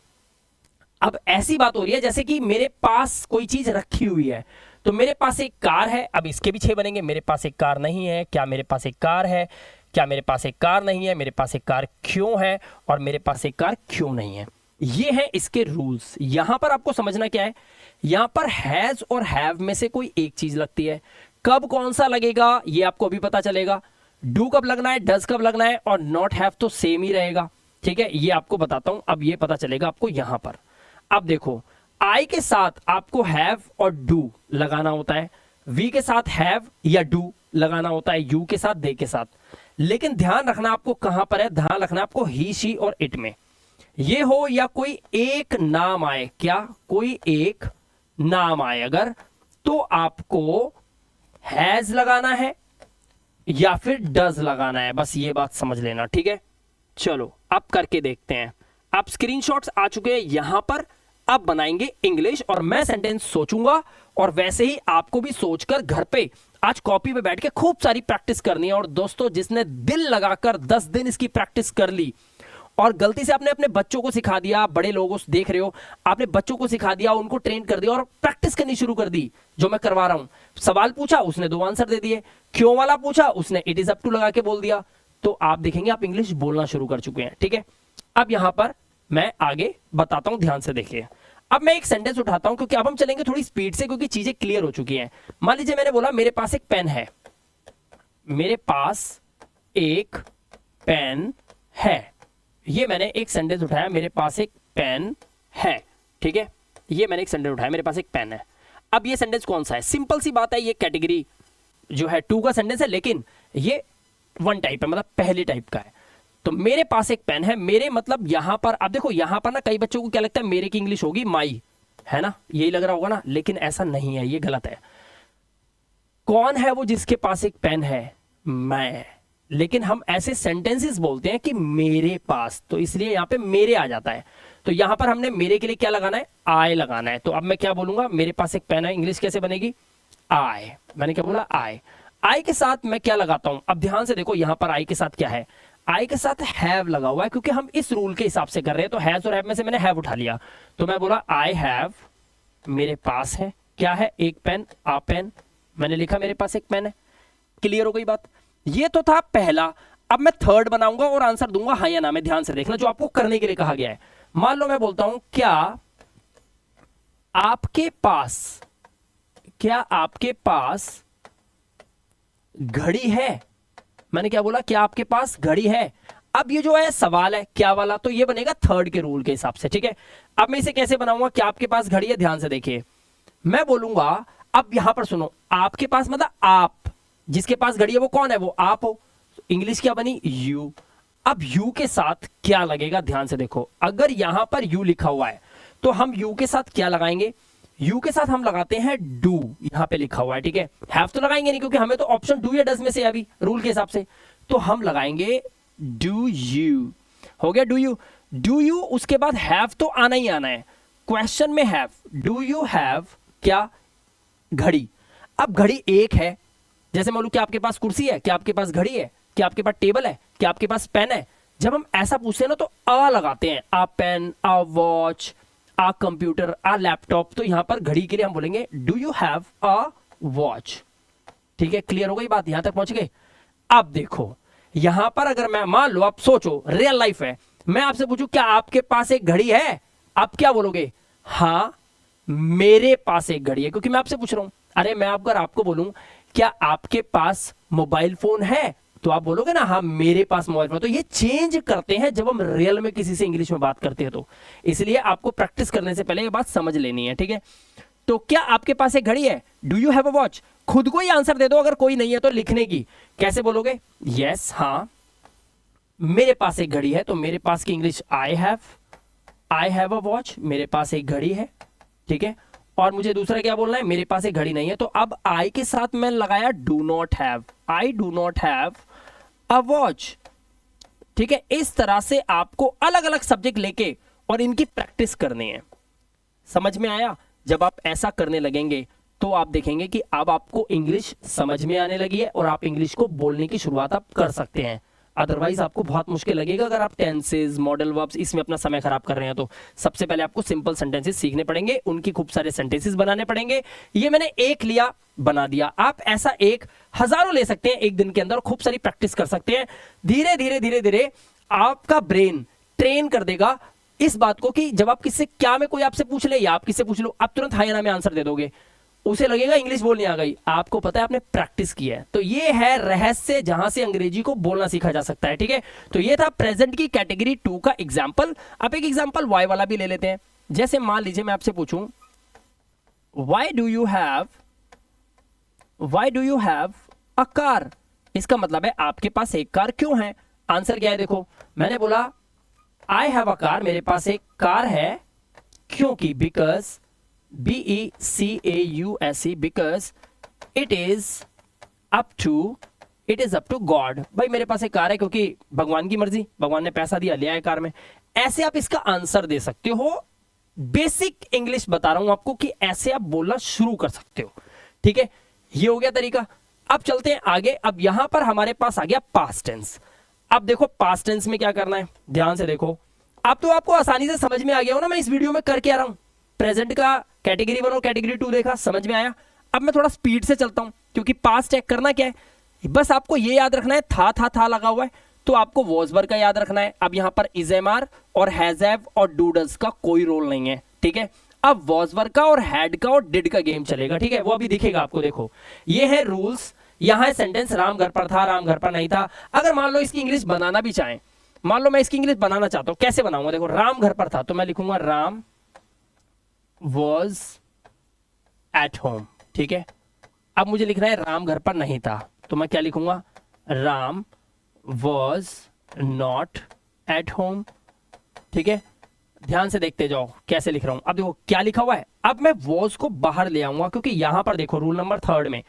अब ऐसी बात हो रही है जैसे कि मेरे पास कोई चीज रखी हुई है, तो मेरे पास एक कार है। अब इसके भी 6 बनेंगे, मेरे पास एक कार नहीं है, क्या मेरे पास एक कार है, क्या मेरे पास एक कार नहीं है, मेरे पास एक कार क्यों है, और मेरे पास एक कार क्यों नहीं है। ये है इसके रूल्स। यहां पर आपको समझना क्या है, यहां पर हैज और हैव में से कोई एक चीज लगती है, कब कौन सा लगेगा ये आपको अभी पता चलेगा। डू कब लगना है, डज कब लगना है, और नॉट हैव तो सेम ही रहेगा, ठीक है, ये आपको बताता हूं। अब ये पता चलेगा आपको यहां पर। अब देखो आई के साथ आपको हैव और डू लगाना होता है, वी के साथ हैव या डू लगाना होता है, यू के साथ, दे के साथ। लेकिन ध्यान रखना आपको कहां पर है, ध्यान रखना आपको ही, शी और इट में। ये हो या कोई एक नाम आए, क्या कोई एक नाम आए अगर, तो आपको हैज लगाना है या फिर डज लगाना है, बस ये बात समझ लेना, ठीक है। चलो अब करके देखते हैं। अब स्क्रीनशॉट्स आ चुके हैं यहां पर, अब बनाएंगे इंग्लिश, और मैं सेंटेंस सोचूंगा, और वैसे ही आपको भी सोचकर घर पे आज कॉपी पे बैठ के खूब सारी प्रैक्टिस करनी है। और दोस्तों जिसने दिल लगाकर 10 दिन इसकी प्रैक्टिस कर ली, और गलती से आपने अपने बच्चों को सिखा दिया, बड़े लोगों से देख रहे हो, आपने बच्चों को सिखा दिया, उनको ट्रेन कर दिया और प्रैक्टिस करनी शुरू कर दी, जो मैं करवा रहा हूं। सवाल पूछा उसने 2 आंसर दे दिए, क्यों वाला पूछा उसने इट इज अप टू लगा के बोल दिया, तो आप देखेंगे आप इंग्लिश बोलना शुरू कर चुके हैं, ठीक है। अब यहां पर मैं आगे बताता हूं, ध्यान से देखिए। अब मैं एक सेंटेंस उठाता हूं क्योंकि अब हम चलेंगे थोड़ी स्पीड से, क्योंकि चीजें क्लियर हो चुकी हैं। मान लीजिए मैंने बोला मेरे पास एक पेन है, मेरे पास एक पेन है, ये मैंने एक सेंटेंस उठाया, मेरे पास एक पेन है, ठीक है, ये मैंने एक सेंटेंस उठाया, मेरे पास एक पेन है। अब ये सेंटेंस कौन सा है, सिंपल सी बात है, ये कैटेगरी जो है 2 का सेंटेंस है, लेकिन ये 1 टाइप है, मतलब पहले टाइप का है। तो मेरे पास एक पेन है, मेरे मतलब यहां पर, अब देखो यहां पर ना कई बच्चों को क्या लगता है मेरे की इंग्लिश होगी माई, है ना, यही लग रहा होगा ना, लेकिन ऐसा नहीं है, ये गलत है। कौन है वो जिसके पास एक पेन है, मैं। लेकिन हम ऐसे सेंटेंसेस बोलते हैं कि मेरे पास, तो इसलिए यहां पे मेरे आ जाता है। तो यहां पर हमने मेरे के लिए क्या लगाना है, आई लगाना है। तो अब मैं क्या बोलूंगा, मेरे पास एक पेन है, इंग्लिश कैसे बनेगी, आई। मैंने क्या बोला, आई। आई के साथ मैं क्या लगाता हूं, अब ध्यान से देखो यहां पर आई के साथ क्या है, आई के साथ हैव लगा हुआ है क्योंकि हम इस रूल के हिसाब से कर रहे हैं, तो हैज और हैव में से मैंने हैव उठा लिया, तो मैं बोला आई हैव, मेरे पास है क्या है, एक पेन, आ पेन, मैंने लिखा मेरे पास एक पेन है। क्लियर हो गई बात? ये तो था पहला। अब मैं थर्ड बनाऊंगा और आंसर दूंगा हाँ या ना में। ध्यान से देखना जो आपको करने के लिए कहा गया है। मान लो मैं बोलता हूं क्या आपके पास घड़ी है। मैंने क्या बोला? क्या आपके पास घड़ी है। अब ये जो है सवाल है क्या वाला, तो ये बनेगा थर्ड के रूल के हिसाब से, ठीक है। अब मैं इसे कैसे बनाऊंगा? क्या आपके पास घड़ी है, ध्यान से देखिए, मैं बोलूंगा, अब यहां पर सुनो, आपके पास मतलब आप, जिसके पास घड़ी है वो कौन है? वो आप हो। इंग्लिश क्या बनी? यू। अब यू के साथ क्या लगेगा? ध्यान से देखो, अगर यहां पर यू लिखा हुआ है तो हम यू के साथ क्या लगाएंगे? यू के साथ हम लगाते हैं डू, यहां पे लिखा हुआ है, ठीक है। हैव तो लगाएंगे नहीं क्योंकि हमें तो ऑप्शन डू या डज में से अभी रूल के हिसाब से, तो हम लगाएंगे डू यू। हो गया डू यू। डू यू, उसके बाद हैव तो आना ही आना है क्वेश्चन में। हैव, डू यू हैव क्या? घड़ी। अब घड़ी एक है, जैसे मान लो क्या आपके पास कुर्सी है, क्या आपके पास घड़ी है, क्या आपके पास टेबल है, क्या आपके पास पेन है। जब हम ऐसा पूछते हैं ना तो आ लगाते हैं, आ पेन, आ वॉच, आ कंप्यूटर, आ लैपटॉप। तो यहां पर घड़ी के लिए हम बोलेंगे do you have a watch. ठीक है, क्लियर हो गई बात? यहां तक पहुंच गए? अब देखो यहां पर अगर मैं, मान लो आप सोचो रियल लाइफ है, मैं आपसे पूछूं क्या आपके पास एक घड़ी है, आप क्या बोलोगे? हाँ मेरे पास एक घड़ी है, क्योंकि मैं आपसे पूछ रहा हूं। अरे मैं अगर आपको बोलूं क्या आपके पास मोबाइल फोन है, तो आप बोलोगे ना हाँ मेरे पास मोबाइल फोन। तो ये चेंज करते हैं जब हम रियल में किसी से इंग्लिश में बात करते हैं, तो इसलिए आपको प्रैक्टिस करने से पहले ये बात समझ लेनी है, ठीक है। तो क्या आपके पास एक घड़ी है? Do you have a watch. खुद को ही आंसर दे दो, अगर कोई नहीं है तो लिखने की। कैसे बोलोगे? यस, हाँ मेरे पास एक घड़ी है, तो मेरे पास की English I have a watch, मेरे पास एक घड़ी है, ठीक है। और मुझे दूसरा क्या बोलना है? मेरे पास एक घड़ी नहीं है, तो अब आई के साथ मैं लगाया do not have, I do not have a watch, ठीक है। इस तरह से आपको अलग अलग सब्जेक्ट लेके और इनकी प्रैक्टिस करनी है। समझ में आया? जब आप ऐसा करने लगेंगे तो आप देखेंगे कि अब आपको इंग्लिश समझ में आने लगी है और आप इंग्लिश को बोलने की शुरुआत आप कर सकते हैं। अदरवाइज आपको बहुत मुश्किल लगेगा अगर आप टेंसेज, मॉडल वर्ब्स इसमें अपना समय खराब कर रहे हैं। तो सबसे पहले आपको सिंपल सेंटेंसेस सीखने पड़ेंगे, उनकी खूब सारे सेंटेंसेस बनाने पड़ेंगे। ये मैंने एक लिया, बना दिया। आप ऐसा एक हजारों ले सकते हैं एक दिन के अंदर, खूब सारी प्रैक्टिस कर सकते हैं। धीरे धीरे धीरे धीरे आपका ब्रेन ट्रेन कर देगा इस बात को कि जब आप किससे, क्या में कोई आपसे पूछ ले या आप किससे पूछ लो, आप तुरंत हाँ या ना में आंसर दे दोगे। उसे लगेगा इंग्लिश बोलने आ गई, आपको पता है आपने प्रैक्टिस की है। तो ये है रहस्य जहां से अंग्रेजी को बोलना सीखा जा सकता है, ठीक है। तो ये था प्रेजेंट की कैटेगरी 2 का एग्जांपल। अब एक एग्जांपल वाई वाला भी ले लेते हैं। जैसे मान लीजिए मैं आपसे पूछूं why do you have a car. इसका मतलब है आपके पास एक कार क्यों है। आंसर क्या है? देखो मैंने बोला आई हैव अ कार, मेरे पास एक कार है, क्योंकि because BECAUSE, because it is up to God. भाई मेरे पास एक कार है क्योंकि भगवान की मर्जी, भगवान ने पैसा दिया, लिया है कार में। ऐसे आप इसका आंसर दे सकते हो। बेसिक इंग्लिश बता रहा हूं आपको कि ऐसे आप बोलना शुरू कर सकते हो, ठीक है। ये हो गया तरीका। अब चलते हैं आगे। अब यहां पर हमारे पास आ गया पास्ट टेंस। अब देखो पास्ट टेंस में क्या करना है, ध्यान से देखो। अब तो आपको आसानी से समझ में आ गया हो ना मैं इस वीडियो में कर क्या रहा हूं। प्रेजेंट का कैटेगरी 1 और कैटेगरी 2 देखा, समझ में आया। अब मैं थोड़ा स्पीड से चलता हूं क्योंकि पास्ट चेक करना क्या है, बस आपको ये याद रखना है था लगा हुआ है, तो आपको वॉज वर्ब का याद रखना है। अब यहां पर इज एम आर और हैज हैव और डू डज का कोई रोल नहीं है, ठीक है। अब वॉज वर्ब का और हैड का और डिड का गेम चलेगा, ठीक है। वो अभी दिखेगा आपको। देखो ये है रूल्स। यहां है सेंटेंस राम घर पर था, राम घर पर नहीं था। अगर मान लो इसकी इंग्लिश बनाना भी चाहें, मान लो मैं इसकी इंग्लिश बनाना चाहता हूं, कैसे बनाऊंगा? देखो राम घर पर था तो मैं लिखूंगा राम वॉज एट होम, ठीक है। अब मुझे लिखना है राम घर पर नहीं था, तो मैं क्या लिखूंगा? Ram was not at home, ठीक है। ध्यान से देखते जाओ कैसे लिख रहा हूं। अब देखो क्या लिखा हुआ है। अब मैं वॉज को बाहर ले आऊंगा क्योंकि यहां पर देखो रूल नंबर 3 में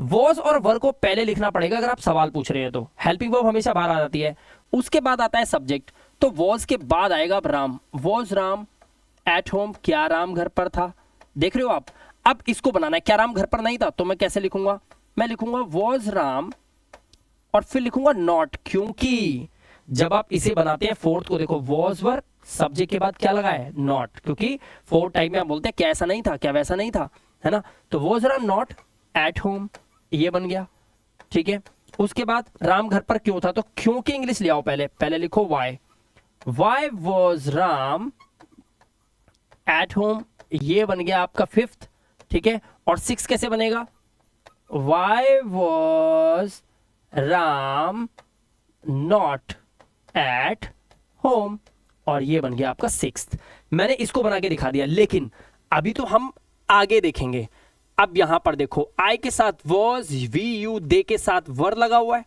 वॉज और वर्ब को पहले लिखना पड़ेगा अगर आप सवाल पूछ रहे हैं तो। हेल्पिंग वर्ब हमेशा बाहर आ जाती है, उसके बाद आता है सब्जेक्ट। तो वॉज के बाद आएगा अब Ram, was Ram at home, क्या राम घर पर था। देख रहे हो आप। अब इसको बनाना है, क्या राम घर पर नहीं था, तो मैं कैसे लिखूंगा? मैं लिखूंगा वॉज राम और फिर लिखूंगा नॉट, क्योंकि जब आप इसे बनाते हैं फोर्थ को, देखो वॉज वर, सब्जेक्ट के बाद क्या लगा है, नॉट, क्योंकि फोर्थ टाइप में आप बोलते हैं क्या ऐसा नहीं था, क्या वैसा नहीं था, है ना। तो was Ram not at home, ये बन गया, ठीक है। उसके बाद राम घर पर क्यों था, तो क्यों की इंग्लिश ले आओ, पहले लिखो why, why was Ram at home, ये बन गया आपका फिफ्थ, ठीक है। और सिक्स कैसे बनेगा, Y was Ram not at home, और ये बन गया आपका सिक्स्थ। मैंने इसको बना के दिखा दिया, लेकिन अभी तो हम आगे देखेंगे। अब यहां पर देखो, आई के साथ वॉज, वी यू दे के साथ वर लगा हुआ है,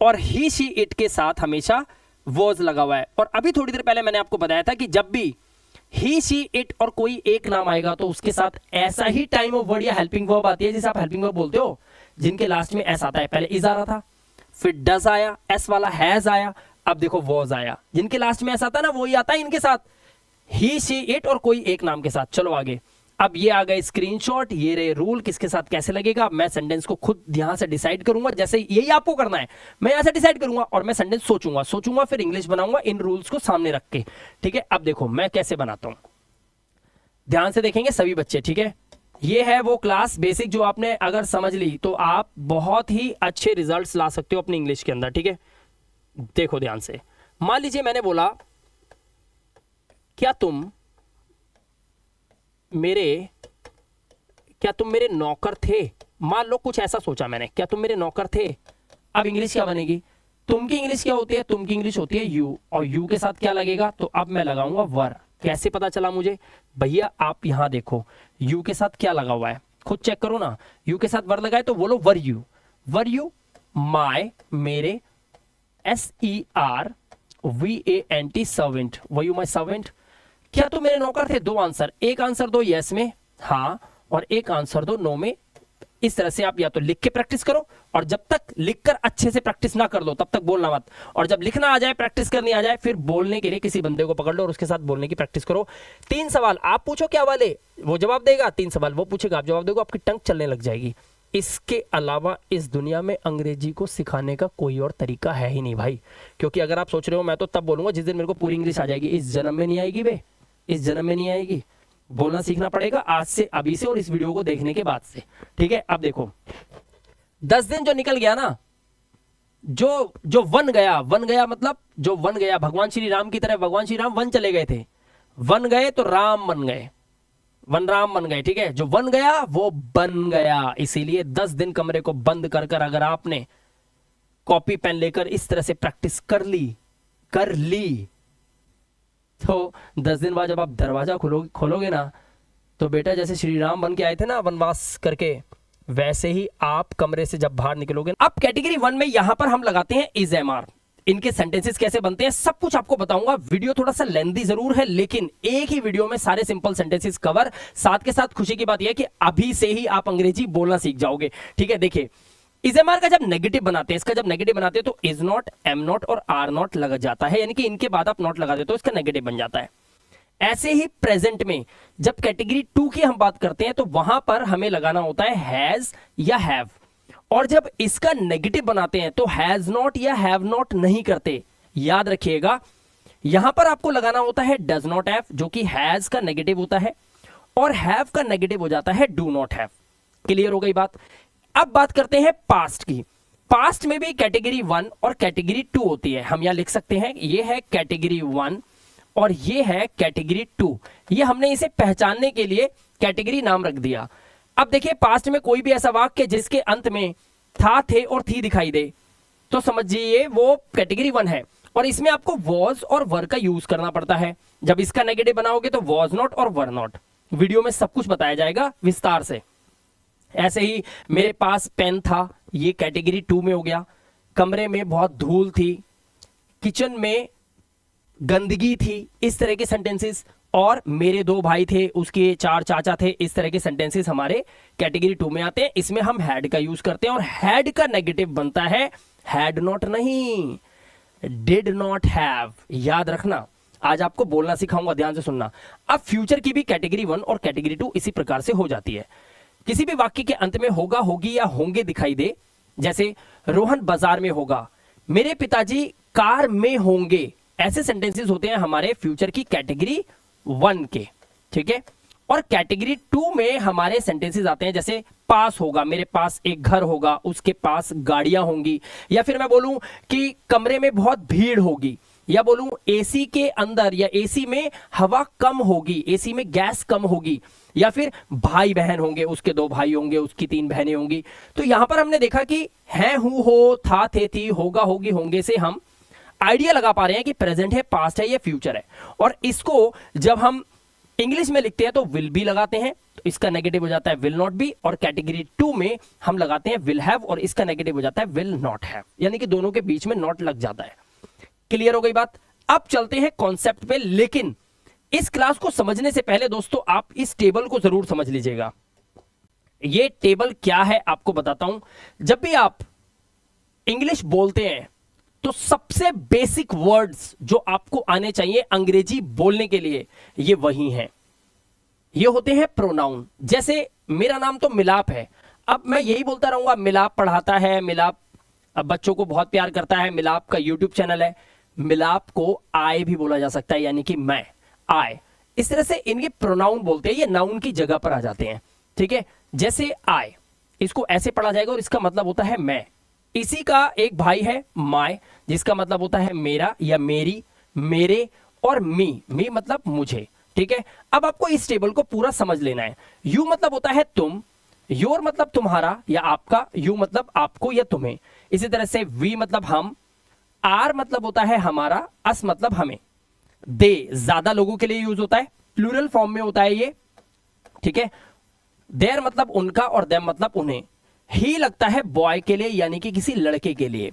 और ही शी इट के साथ हमेशा वॉज लगा हुआ है। और अभी थोड़ी देर पहले मैंने आपको बताया था कि जब भी ही शी इट और कोई एक नाम आएगा तो उसके साथ ऐसा ही टाइम ऑफ वर्ड या हेल्पिंग वर्ब आती है, जैसे आप हेल्पिंग वर्ब बोलते हो जिनके लास्ट में एस आता है। पहले इज आ रहा था, फिर डज आया, एस वाला हैज आया, अब देखो वॉज आया। जिनके लास्ट में एस आता है ना, वही आता है इनके साथ, ही शी इट और कोई एक नाम के साथ। चलो आगे, अब ये आ गए स्क्रीनशॉट, ये रहे रूल, किसके साथ कैसे लगेगा। मैं सेंटेंस को खुद यहां से डिसाइड करूंगा, जैसे यही आपको करना है, मैं यहां से डिसाइड करूंगा और मैं सेंटेंस सोचूंगा फिर इंग्लिश बनाऊंगा इन रूल्स को सामने रख के, ठीक है। अब देखो मैं कैसे बनाता हूं, ध्यान से देखेंगे सभी बच्चे, ठीक है। ये है वो क्लास बेसिक जो आपने अगर समझ ली तो आप बहुत ही अच्छे रिजल्ट्स ला सकते हो अपनी इंग्लिश के अंदर, ठीक है। देखो ध्यान से, मान लीजिए मैंने बोला क्या तुम मेरे नौकर थे, मान लो कुछ ऐसा सोचा मैंने, क्या तुम मेरे नौकर थे। अब इंग्लिश क्या बनेगी, तुम की इंग्लिश क्या होती है, तुम की इंग्लिश होती है यू, और यू के साथ क्या लगेगा, तो अब मैं लगाऊंगा वर। कैसे पता चला मुझे, भैया आप यहां देखो यू के साथ क्या लगा हुआ है, खुद चेक करो ना। यू के साथ वर लगाए तो बोलो वर यू, माय मेरे, SERVANT servant, were you my servant. क्या तुम मेरे नौकर थे, दो आंसर, एक आंसर दो यस में हाँ, और एक आंसर दो नो में। इस तरह से आप या तो लिख के प्रैक्टिस करो, और जब तक लिखकर अच्छे से प्रैक्टिस ना कर लो तब तक बोलना मत, और जब लिखना आ जाए, प्रैक्टिस करनी आ जाए, फिर बोलने के लिए किसी बंदे को पकड़ लो और उसके साथ बोलने की प्रैक्टिस करो। 3 सवाल आप पूछो क्या वाले, वो जवाब देगा, 3 सवाल वो पूछेगा, आप जवाब दोगे, आपकी टंग चलने लग जाएगी। इसके अलावा इस दुनिया में अंग्रेजी को सिखाने का कोई और तरीका है ही नहीं भाई, क्योंकि अगर आप सोच रहे हो मैं तो तब बोलूंगा जिस दिन मेरे को पूरी इंग्लिश आ जाएगी, इस जन्म में नहीं आएगी बे, इस जन्म में नहीं आएगी। बोलना सीखना पड़ेगा आज से, अभी से, और इस वीडियो को देखने के बाद से, ठीक है। अब देखो 10 दिन जो निकल गया ना, जो वन गया मतलब जो वन गया, भगवान श्री राम की तरह भगवान श्री राम वन चले गए थे, वन गए तो राम बन गए, वन राम बन गए, ठीक है। जो वन गया वो बन गया, इसीलिए 10 दिन कमरे को बंद कर अगर आपने कॉपी पेन लेकर इस तरह से प्रैक्टिस कर ली तो 10 दिन बाद जब आप दरवाजा खोलोगे ना, तो बेटा जैसे श्री राम बन के आए थे ना वनवास करके, वैसे ही आप कमरे से जब बाहर निकलोगे। अब कैटेगरी 1 में यहां पर हम लगाते हैं इज एमआर। इनके सेंटेंसेस कैसे बनते हैं सब कुछ आपको बताऊंगा। वीडियो थोड़ा सा लेंथी जरूर है, लेकिन एक ही वीडियो में सारे सिंपल सेंटेंसेस कवर। साथ के साथ खुशी की बात यह है कि अभी से ही आप अंग्रेजी बोलना सीख जाओगे, ठीक है। देखिए इज एम आर का जब नेगेटिव बनाते हैं, इसका जब नेगेटिव बनाते हैं तो इज नॉट, एम नॉट और आर नॉट लग जाता है, यानी कि इनके बाद आप नॉट लगा देते हो, इसका नेगेटिव बन जाता है। ऐसे ही प्रेजेंट में जब कैटेगरी 2 की हम बात करते हैं तो वहां पर हमें लगाना होता है हैज या हैव, और जब इसका नेगेटिव बनाते हैं तो हैज नॉट या हैव नॉट नहीं करते। याद रखिएगा यहां पर आपको लगाना होता है डज नॉट हैव, जो कि हैज का नेगेटिव होता है, और हैव का नेगेटिव हो जाता है डू नॉट हैव। क्लियर हो गई बात। अब बात करते हैं पास्ट की। पास्ट में भी कैटेगरी 1 और कैटेगरी 2 होती है। हम यहां लिख सकते हैं ये है कैटेगरी 1 और ये है कैटेगरी 2। ये हमने इसे पहचानने के लिए कैटेगरी नाम रख दिया। अब देखिए पास्ट में कोई भी ऐसा वाक्य जिसके अंत में था, थे और थी दिखाई दे तो समझिए वो कैटेगरी 1 है, और इसमें आपको वॉज और वर का यूज करना पड़ता है। जब इसका नेगेटिव बनाओगे तो वॉज नॉट और वर नॉट। वीडियो में सब कुछ बताया जाएगा विस्तार से। ऐसे ही मेरे पास पेन था, ये कैटेगरी 2 में हो गया। कमरे में बहुत धूल थी, किचन में गंदगी थी, इस तरह के सेंटेंसेस। और मेरे 2 भाई थे, उसके 4 चाचा थे, इस तरह के सेंटेंसेस हमारे कैटेगरी 2 में आते हैं। इसमें हम हैड का यूज करते हैं और हैड का नेगेटिव बनता है हैड नॉट नहीं, डिड नॉट हैव। याद रखना, आज आपको बोलना सिखाऊंगा, ध्यान से सुनना। अब फ्यूचर की भी कैटेगरी 1 और कैटेगरी 2 इसी प्रकार से हो जाती है। किसी भी वाक्य के अंत में होगा, होगी या होंगे दिखाई दे, जैसे रोहन बाजार में होगा, मेरे पिताजी कार में होंगे, ऐसे सेंटेंसेस होते हैं हमारे फ्यूचर की कैटेगरी 1 के, ठीक है। और कैटेगरी 2 में हमारे सेंटेंसेस आते हैं जैसे पास होगा, मेरे पास एक घर होगा, उसके पास गाड़ियां होंगी, या फिर मैं बोलूं कि कमरे में बहुत भीड़ होगी, या बोलूं एसी के अंदर या एसी में हवा कम होगी, एसी में गैस कम होगी, या फिर भाई बहन होंगे, उसके 2 भाई होंगे, उसकी 3 बहनें होंगी। तो यहां पर हमने देखा कि है, हूं, हो, था, थे, थी, होगा, होगी, होंगे से हम आइडिया लगा पा रहे हैं कि प्रेजेंट है, पास्ट है, या फ्यूचर है। और इसको जब हम इंग्लिश में लिखते हैं तो विल बी लगाते हैं, तो इसका नेगेटिव हो जाता है विल नॉट बी, और कैटेगरी 2 में हम लगाते हैं विल हैव, और इसका नेगेटिव हो जाता है विल नॉट हैव, यानी कि दोनों के बीच में नॉट लग जाता है। क्लियर हो गई बात? अब चलते हैं कॉन्सेप्ट पे, लेकिन इस क्लास को समझने से पहले दोस्तों आप इस टेबल को जरूर समझ लीजिएगा। ये टेबल क्या है आपको बताता हूं। जब भी आप इंग्लिश बोलते हैं तो सबसे बेसिक वर्ड्स जो आपको आने चाहिए अंग्रेजी बोलने के लिए, ये वही हैं। ये होते हैं प्रोनाउन। जैसे मेरा नाम तो मिलाप है, अब मैं यही बोलता रहूंगा मिलाप पढ़ाता है, मिलाप बच्चों को बहुत प्यार करता है, मिलाप का यूट्यूब चैनल है। मिलाप को आय भी बोला जा सकता है, यानी कि मैं, आय। इस तरह से इनके प्रोनाउन बोलते हैं, ये नाउन की जगह पर आ जाते हैं, ठीक है। जैसे आय, इसको ऐसे पढ़ा जाएगा और इसका मतलब होता है मैं। इसी का एक भाई है माय, जिसका मतलब होता है मेरा या मेरी, मेरे, और मी मतलब मुझे, ठीक है। अब आपको इस टेबल को पूरा समझ लेना है। यू मतलब होता है तुम, योर मतलब तुम्हारा या आपका, यू मतलब आपको या तुम्हें। इसी तरह से वी मतलब हम, आर मतलब होता है हमारा, अस मतलब हमें। दे ज्यादा लोगों के लिए यूज होता है, प्लूरल फॉर्म में होता है ये, ठीक है। देयर मतलब उनका और देम मतलब उन्हें। ही लगता है बॉय के लिए, यानी कि किसी लड़के के लिए।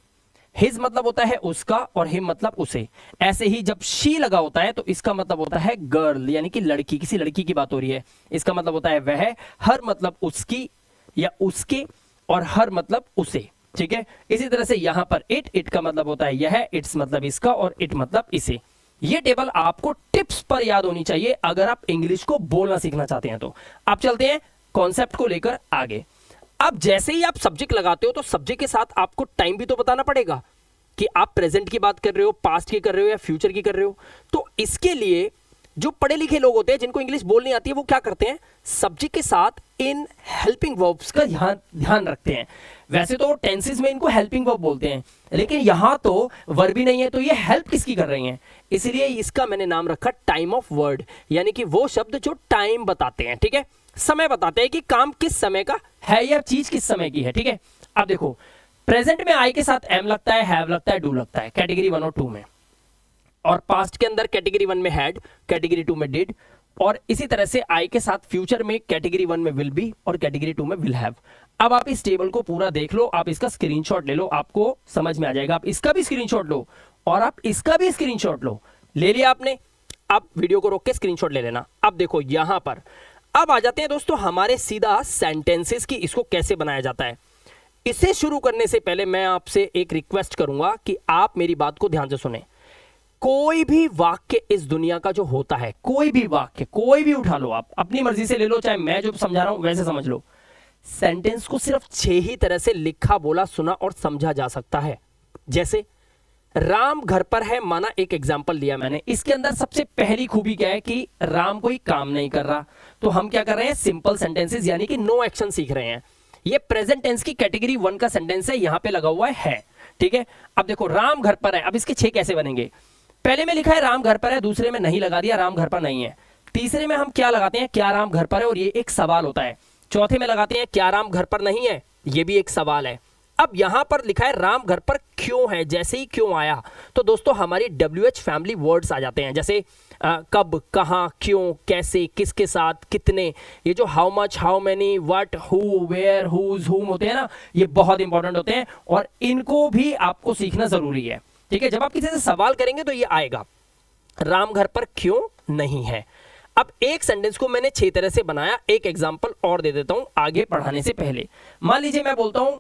हिज मतलब होता है उसका और हिम मतलब उसे। ऐसे ही जब शी लगा होता है तो इसका मतलब होता है गर्ल, यानी कि लड़की, किसी लड़की की बात हो रही है, इसका मतलब होता है वह। हर मतलब उसकी या उसके, और हर मतलब उसे, ठीक है। इसी तरह से यहां पर इट का मतलब होता है यह, इट्स मतलब इसका, और इट मतलब इसे। ये टेबल आपको टिप्स पर याद होनी चाहिए अगर आप इंग्लिश को बोलना सीखना चाहते हैं तो। आप चलते हैं कॉन्सेप्ट को लेकर आगे। अब जैसे ही आप सब्जेक्ट लगाते हो तो सब्जेक्ट के साथ आपको टाइम भी तो बताना पड़ेगा कि आप प्रेजेंट की बात कर रहे हो, पास्ट की कर रहे हो, या फ्यूचर की कर रहे हो। तो इसके लिए जो पढ़े लिखे लोग होते हैं, जिनको इंग्लिश बोलनी आती है, वो क्या करते हैं, सब्जेक्ट के साथ इन हेल्पिंग वर्ब्स का ध्यान रखते हैं। वैसे तो टेंसेस में इनको हेल्पिंग वर्ब बोलते हैं, लेकिन यहां तो वर्ब ही नहीं है, तो ये हेल्प किसकी कर रही हैं, इसलिए इसका मैंने नाम रखा टाइम ऑफ वर्ड, यानी कि वो शब्द जो टाइम बताते हैं, ठीक है। समय बताते हैं कि काम किस समय का है या चीज किस समय की है, ठीक है। अब देखो प्रेजेंट में आई के साथ एम लगता है, हैव लगता है, डू लगता है, कैटेगरी 1 और 2 में। और पास्ट के अंदर कैटेगरी 1 में हैड, कैटेगरी 2 में डिड, और इसी तरह से आई के साथ फ्यूचर में कैटेगरी 1 में विल बी और कैटेगरी 2 में विल हैव। अब आप इस टेबल को पूरा देख लो, आप इसका स्क्रीनशॉट ले लो, आपको समझ में आ जाएगा। आप इसका भी स्क्रीनशॉट लो और आप इसका भी स्क्रीनशॉट लो। ले लिया आपने? अब वीडियो को रोक के स्क्रीनशॉट ले लेना। अब देखो यहां पर अब आ जाते हैं दोस्तों हमारे सीधा सेंटेंसेस की, इसको कैसे बनाया जाता है। इसे शुरू करने से पहले मैं आपसे एक रिक्वेस्ट करूंगा कि आप मेरी बात को ध्यान से सुने। कोई भी वाक्य इस दुनिया का जो होता है, कोई भी वाक्य, कोई भी उठा लो, आप अपनी मर्जी से ले लो, चाहे मैं जो समझा रहा हूं वैसे समझ लो। सेंटेंस को सिर्फ 6 ही तरह से लिखा, बोला, सुना और समझा जा सकता है। जैसे राम घर पर है, माना एक एग्जाम्पल लिया मैंने। इसके अंदर सबसे पहली खूबी क्या है कि राम कोई काम नहीं कर रहा, तो हम क्या कर रहे हैं, सिंपल सेंटेंसेस यानी कि नो एक्शन सीख रहे हैं। ये प्रेजेंट टेंस की कैटेगरी 1 का सेंटेंस है, यहां पे लगा हुआ है, ठीक है। अब देखो राम घर पर है, अब इसके 6 कैसे बनेंगे। पहले में लिखा है राम घर पर है, दूसरे में नहीं लगा दिया, राम घर पर नहीं है। तीसरे में हम क्या लगाते हैं, क्या राम घर पर है, और ये एक सवाल होता है। चौथे में लगाते हैं क्या राम घर पर नहीं है, ये भी एक सवाल है। अब यहां पर लिखा है राम घर पर क्यों है, जैसे ही क्यों आया तो दोस्तों हमारी WH फैमिली वर्ड्स आ जाते हैं, जैसे कब, कहां, क्यों, कैसे, किसके साथ, कितने। ये जो how much, how many, what, who, where, whose, whom होते हैं ना, ये बहुत इंपॉर्टेंट होते हैं और इनको भी आपको सीखना जरूरी है, ठीक है। जब आप किसी से सवाल करेंगे तो ये आएगा, राम घर पर क्यों नहीं है। अब एक सेंटेंस को मैंने 6 तरह से बनाया, एक एग्जांपल और दे देता हूं आगे पढ़ाने से पहले। मान लीजिए मैं बोलता हूं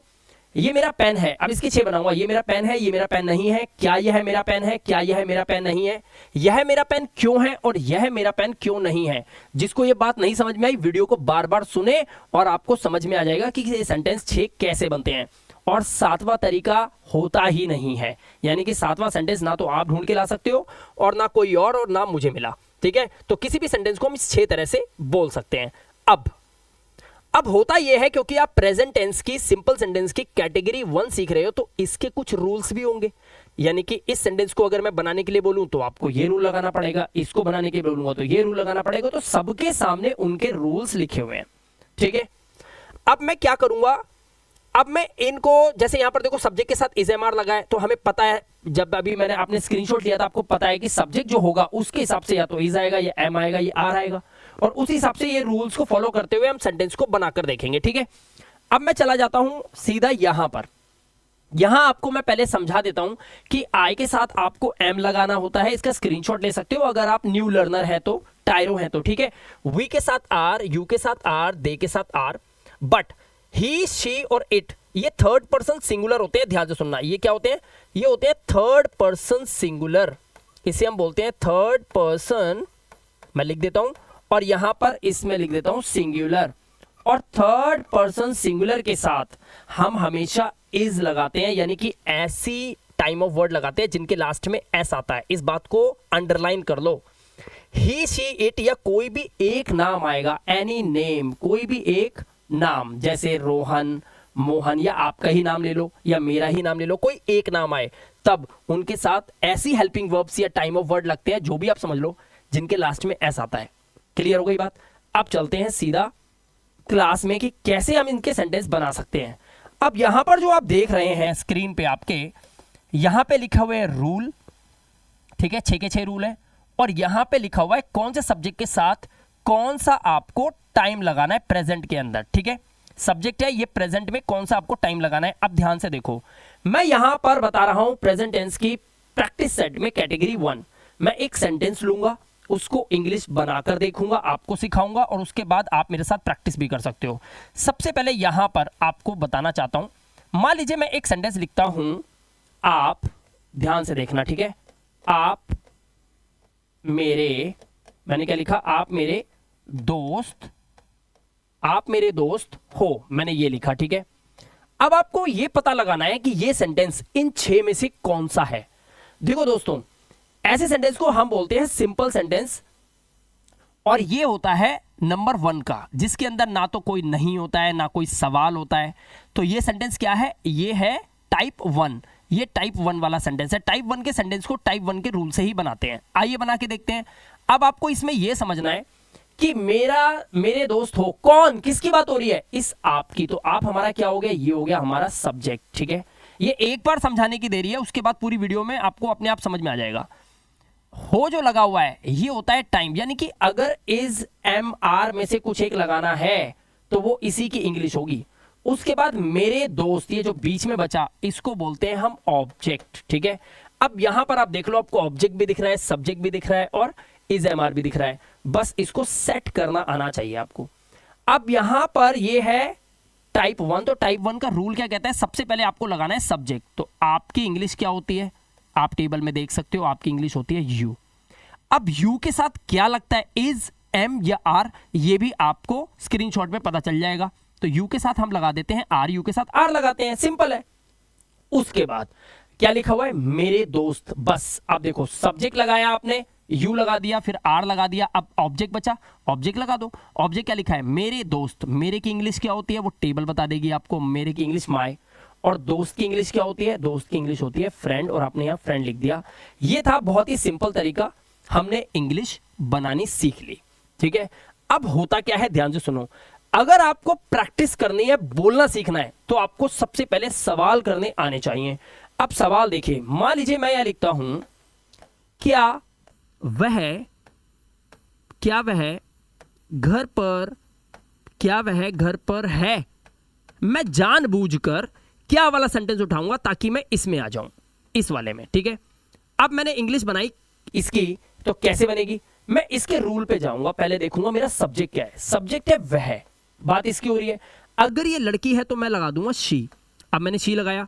ये मेरा पेन है, अब इसके 6 बनाऊंगा। ये मेरा पेन है, ये मेरा पेन नहीं है, क्या यह मेरा पेन है, क्या यह मेरा पेन नहीं है, यह मेरा पेन क्यों है और यह मेरा पेन क्यों नहीं है। जिसको ये बात नहीं समझ में आई, वीडियो को बार बार सुने और आपको समझ में आ जाएगा कि ये सेंटेंस 6 कैसे बनते हैं। और सातवां तरीका होता ही नहीं है, यानी कि सातवां सेंटेंस ना तो आप ढूंढ के ला सकते हो और ना कोई और ना मुझे मिला, ठीक है। तो किसी भी सेंटेंस को हम 6 तरह से बोल सकते हैं। अब होता यह है, क्योंकि आप प्रेजेंट टेंस की सिंपल सेंटेंस की कैटेगरी 1 सीख रहे हो, तो इसके कुछ रूल्स भी होंगे। यानी कि इस सेंटेंस को अगर मैं बनाने के लिए बोलूं तो आपको ये रूल लगाना पड़ेगा, इसको बनाने के लिए बोलूंगा तो ये रूल लगाना पड़ेगा। तो सबके सामने उनके रूल्स लिखे हुए हैं, ठीक है। अब मैं क्या करूंगा, अब मैं इनको, जैसे यहां पर देखो सब्जेक्ट के साथ इज एम आर लगा है, तो हमें पता है, जब अभी मैंने आपने स्क्रीनशॉट लिया था आपको पता है कि सब्जेक्ट जो होगा उसके हिसाब से या तो इज आएगा या एम आएगा या आर आएगा, और उस हिसाब से ये रूल्स को फॉलो करते हुए हम सेंटेंस को बनाकर देखेंगे, ठीक है। अब मैं चला जाता हूं सीधा यहां पर। यहां आपको मैं पहले समझा देता हूं कि आई के साथ आपको एम लगाना होता है, इसका स्क्रीनशॉट ले सकते हो अगर आप न्यू लर्नर है तो, टायरो है तो, ठीक है। वी के साथ आर, यू के साथ आर, दे के साथ आर, बट ही, शी और इट ये थर्ड पर्सन सिंगुलर होते हैं। ध्यान से सुनना, ये क्या होते हैं, ये होते हैं थर्ड पर्सन सिंगुलर, इसे हम बोलते हैं थर्ड पर्सन। मैं लिख देता हूं और यहां पर इसमें लिख देता हूं सिंगुलर। और थर्ड पर्सन सिंगुलर के साथ हम हमेशा इज लगाते हैं, यानी कि ऐसी टाइम ऑफ वर्ड लगाते हैं जिनके लास्ट में एस आता है। इस बात को अंडरलाइन कर लो। ही, शी, इट या कोई भी एक नाम आएगा, एनी नेम, कोई भी एक नाम, जैसे रोहन, मोहन, या आपका ही नाम ले लो या मेरा ही नाम ले लो, कोई एक नाम आए, तब उनके साथ ऐसी हेल्पिंग वर्ब्स या टाइम ऑफ वर्ड लगते हैं, जो भी आप समझ लो, जिनके लास्ट में एस आता है। क्लियर हो गई बात। अब चलते हैं सीधा क्लास में कि कैसे हम इनके सेंटेंस बना सकते हैं। अब यहां पर जो आप देख रहे हैं स्क्रीन पे आपके, यहां पे लिखा हुआ है रूल, ठीक है, 6 के 6 रूल है, और यहां पे लिखा हुआ है कौन से सब्जेक्ट के साथ कौन सा आपको टाइम लगाना है प्रेजेंट के अंदर, ठीक है। सब्जेक्ट है ये, प्रेजेंट में कौन सा आपको टाइम लगाना है। अब ध्यान से देखो, मैं यहां पर बता रहा हूं प्रेजेंट टेंस की प्रैक्टिस सेट में कैटेगरी 1। मैं एक सेंटेंस लूंगा, उसको इंग्लिश बनाकर देखूंगा, आपको सिखाऊंगा, और उसके बाद आप मेरे साथ प्रैक्टिस भी कर सकते हो। सबसे पहले यहां पर आपको बताना चाहता हूं, मान लीजिए मैं एक सेंटेंस लिखता हूं, आप, ध्यान से देखना, ठीक है, आप मेरे, मैंने क्या लिखा, आप मेरे दोस्त, आप मेरे दोस्त हो, मैंने ये लिखा, ठीक है। अब आपको ये पता लगाना है कि ये सेंटेंस इन 6 में से कौन सा है। देखो दोस्तों, ऐसे सेंटेंस को हम बोलते हैं सिंपल सेंटेंस, और ये होता है नंबर 1 का, जिसके अंदर ना तो कोई नहीं होता है ना कोई सवाल होता है। तो ये सेंटेंस क्या है, ये है टाइप 1, ये टाइप 1 वाला सेंटेंस है। टाइप 1 के सेंटेंस को टाइप 1 के रूल से ही बनाते हैं। आइए बना के देखते हैं। अब आपको इसमें यह समझना है कि मेरे दोस्त हो, कौन, किसकी बात हो रही है, इस आप की। तो आप हमारा क्या हो गया, ये हो गया हमारा सब्जेक्ट, ठीक है। ये एक बार समझाने की देरी है, उसके बाद पूरी वीडियो में आपको अपने आप समझ में आ जाएगा। हो जो लगा हुआ है ये होता है टाइम, यानी कि अगर इज, एम, आर में से कुछ एक लगाना है तो वो इसी की इंग्लिश होगी। उसके बाद मेरे दोस्त, ये जो बीच में बचा, इसको बोलते हैं हम ऑब्जेक्ट, ठीक है। अब यहां पर आप देख लो, आपको ऑब्जेक्ट भी दिख रहा है, सब्जेक्ट भी दिख रहा है और इज, एम, आर भी दिख रहा है। बस इसको सेट करना आना चाहिए आपको। अब यहां पर ये है टाइप 1, तो टाइप 1 का रूल क्या कहता है, सबसे पहले आपको लगाना है सब्जेक्ट। तो आपकी इंग्लिश क्या होती है, आप टेबल में देख सकते हो, आपकी इंग्लिश होती है यू। अब यू के साथ क्या लगता है, इज, एम या आर, ये भी आपको स्क्रीनशॉट में पता चल जाएगा। तो यू के साथ हम लगा देते हैं आर, यू के साथ आर लगाते हैं, सिंपल है। उसके बाद क्या लिखा हुआ है, मेरे दोस्त, बस। अब देखो, सब्जेक्ट लगाया आपने, यू लगा दिया, फिर आर लगा दिया, अब ऑब्जेक्ट बचा, ऑब्जेक्ट लगा दो। ऑब्जेक्ट क्या लिखा है, मेरे दोस्त। मेरे की इंग्लिश क्या होती है, वो टेबल बता देगी आपको। मेरे की इंग्लिश माय, और दोस्त की इंग्लिश क्या होती है, दोस्त की इंग्लिश होती है फ्रेंड, और आपने यहां फ्रेंड लिख दिया। ये था बहुत ही सिंपल तरीका, हमने इंग्लिश बनानी सीख ली, ठीक है। अब होता क्या है, ध्यान से सुनो, अगर आपको प्रैक्टिस करनी है, बोलना सीखना है, तो आपको सबसे पहले सवाल करने आने चाहिए। अब सवाल देखिए, मान लीजिए मैं यहां लिखता हूं, क्या वह घर पर, क्या वह घर पर है। मैं जानबूझकर क्या वाला सेंटेंस उठाऊंगा ताकि मैं इसमें आ जाऊं, इस वाले में, ठीक है। अब मैंने इंग्लिश बनाई इसकी, तो कैसे बनेगी, मैं इसके रूल पे जाऊंगा, पहले देखूंगा मेरा सब्जेक्ट क्या है। सब्जेक्ट है वह, बात इसकी हो रही है। अगर ये लड़की है तो मैं लगा दूंगा शी। अब मैंने शी लगाया,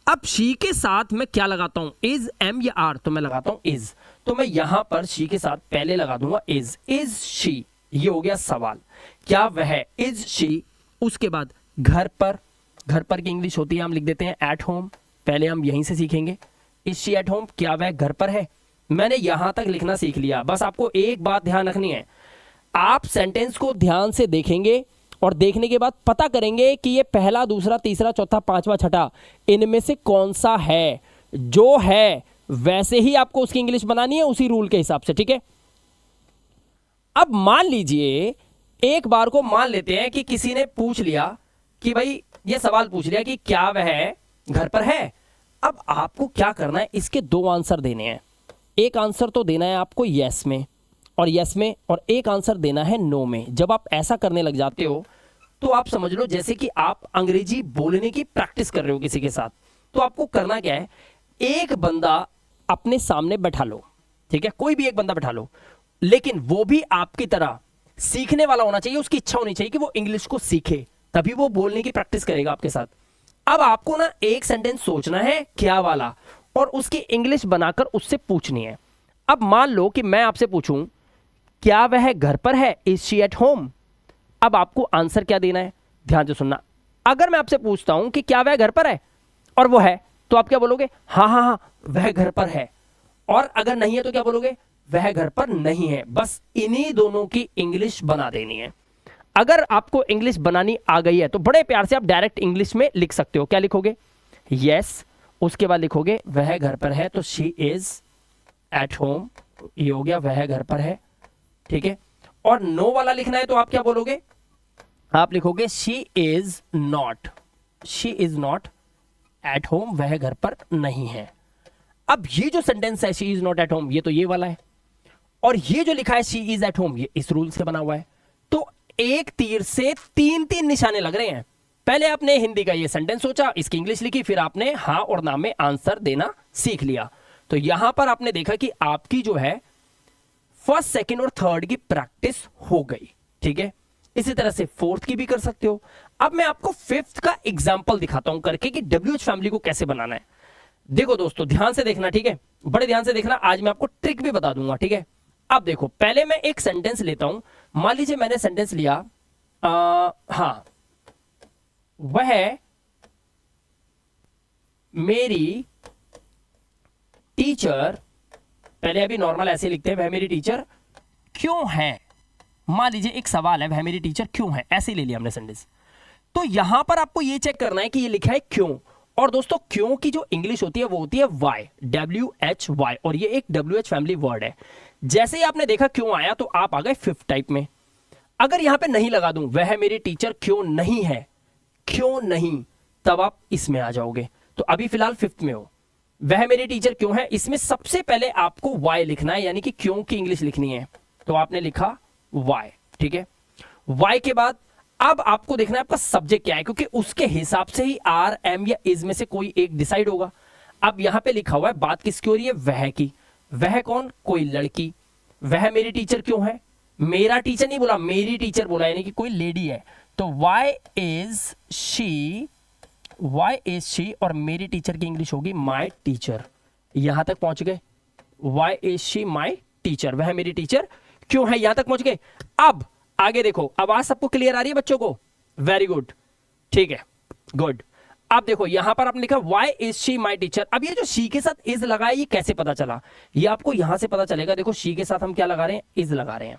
अब शी के साथ मैं क्या लगाता हूं, इज, एम या आर, तो मैं लगाता हूं इज। तो मैं यहां पर शी के साथ पहले लगा दूंगा इज शी। ये हो गया सवाल, क्या वह, इज शी। उसके बाद घर पर, घर पर की इंग्लिश होती है, हम लिख देते हैं एट होम। पहले हम यहीं से सीखेंगे, इज शी एट होम, क्या वह घर पर है। मैंने यहां तक लिखना सीख लिया। बस आपको एक बात ध्यान रखनी है, आप सेंटेंस को ध्यान से देखेंगे और देखने के बाद पता करेंगे कि ये पहला, दूसरा, तीसरा, चौथा, पांचवा, छठा, इनमें से कौन सा है। जो है वैसे ही आपको उसकी इंग्लिश बनानी है, उसी रूल के हिसाब से, ठीक है। अब मान लीजिए, एक बार को मान लेते हैं कि किसी ने पूछ लिया कि भाई, ये सवाल पूछ लिया कि क्या वह घर पर है। अब आपको क्या करना है, इसके दो आंसर देने हैं। एक आंसर तो देना है आपको यस में और यस में, और एक आंसर देना है नो में। जब आप ऐसा करने लग जाते हो तो आप समझ लो जैसे कि आप अंग्रेजी बोलने की प्रैक्टिस कर रहे हो किसी के साथ। तो आपको करना क्या है, एक बंदा अपने सामने बैठा लो, ठीक है, कोई भी एक बंदा बैठा लो, लेकिन वो भी आपकी तरह सीखने वाला होना चाहिए। उसकी इच्छा होनी चाहिए कि वो इंग्लिश को सीखे, तभी वो बोलने की प्रैक्टिस करेगा आपके साथ। अब आपको ना एक सेंटेंस सोचना है क्या वाला, और उसकी इंग्लिश बनाकर उससे पूछनी है। अब मान लो कि मैं आपसे पूछूं, क्या वह घर पर है, इज शी एट होम। अब आपको आंसर क्या देना है, ध्यान से सुनना। अगर मैं आपसे पूछता हूं कि क्या वह घर पर है, और वो है, तो आप क्या बोलोगे, हाँ हाँ हाँ वह घर पर है। और अगर नहीं है तो क्या बोलोगे, वह घर पर नहीं है। बस इन्हीं दोनों की इंग्लिश बना देनी है। अगर आपको इंग्लिश बनानी आ गई है तो बड़े प्यार से आप डायरेक्ट इंग्लिश में लिख सकते हो। क्या लिखोगे, यस, उसके बाद लिखोगे वह घर पर है, तो शी इज एट होम, ये हो गया वह घर पर है, ठीक है। और नो वाला लिखना है तो आप क्या बोलोगे, आप लिखोगे she is not at home, वह घर पर नहीं है। अब ये जो सेंटेंस है she is not at home, ये तो ये वाला है, और ये जो लिखा है शी इज एट होम, ये इस रूल से बना हुआ है। तो एक तीर से तीन तीन निशाने लग रहे हैं। पहले आपने हिंदी का ये सेंटेंस सोचा, इसकी इंग्लिश लिखी, फिर आपने हाँ और ना में आंसर देना सीख लिया। तो यहां पर आपने देखा कि आपकी जो है फर्स्ट, सेकंड और थर्ड की प्रैक्टिस हो गई, ठीक है। इसी तरह से फोर्थ की भी कर सकते हो। अब मैं आपको फिफ्थ का एग्जांपल दिखाता हूं करके कि WH फैमिली को कैसे बनाना है। देखो दोस्तों, ध्यान से देखना, ठीक है, बड़े ध्यान से देखना। आज मैं आपको ट्रिक भी बता दूंगा, ठीक है। अब देखो, पहले मैं एक सेंटेंस लेता हूं। मान लीजिए मैंने सेंटेंस लिया, हाँ, वह मेरी टीचर, पहले अभी नॉर्मल ऐसे लिखते हैं, वह मेरी टीचर क्यों है। मान लीजिए एक सवाल है, वह मेरी टीचर क्यों है, ऐसे ले लिया हमने सेंटेंस। तो यहां पर आपको यह चेक करना है कि ये लिखा है क्यों। और दोस्तों, क्यों की जो इंग्लिश होती है वो होती है वाई, WHY, और ये एक WH फैमिली वर्ड है। जैसे ही आपने देखा क्यों आया तो आप आ गए फिफ्थ टाइप में। अगर यहां पे नहीं लगा दूं, वह मेरी टीचर क्यों नहीं है, क्यों नहीं, तब आप इसमें आ जाओगे। तो अभी फिलहाल फिफ्थ में हो, वह मेरी टीचर क्यों है, इसमें सबसे पहले आपको वाई लिखना है, यानी कि क्यों की इंग्लिश लिखनी है। तो आपने लिखा वाई, ठीक है। वाई के बाद अब आपको देखना है आपका सब्जेक्ट क्या है, क्योंकि उसके हिसाब से ही आर, एम या इज में से कोई एक डिसाइड होगा। अब यहां पे लिखा हुआ है, बात किसकी हो रही है, वह की। वह कौन, कोई लड़की। वह मेरी टीचर क्यों है, मेरा टीचर नहीं बोला, मेरी टीचर बोला, यानी कि कोई लेडी है। तो वाई इज शी, और मेरी टीचर की इंग्लिश होगी माई टीचर। यहां तक पहुंच गए, why is she my teacher, वह मेरी टीचर क्यों है, यहां तक पहुंच गए। अब आगे देखो, आवाज सबको क्लियर आ रही है बच्चों को, वेरी गुड, ठीक है, गुड। अब देखो यहां पर आपने लिखा why is she my teacher. अब ये जो शी के साथ इज लगा है, ये कैसे पता चला, ये आपको यहां से पता चलेगा। देखो शी के साथ हम क्या लगा रहे हैं, इज लगा रहे हैं।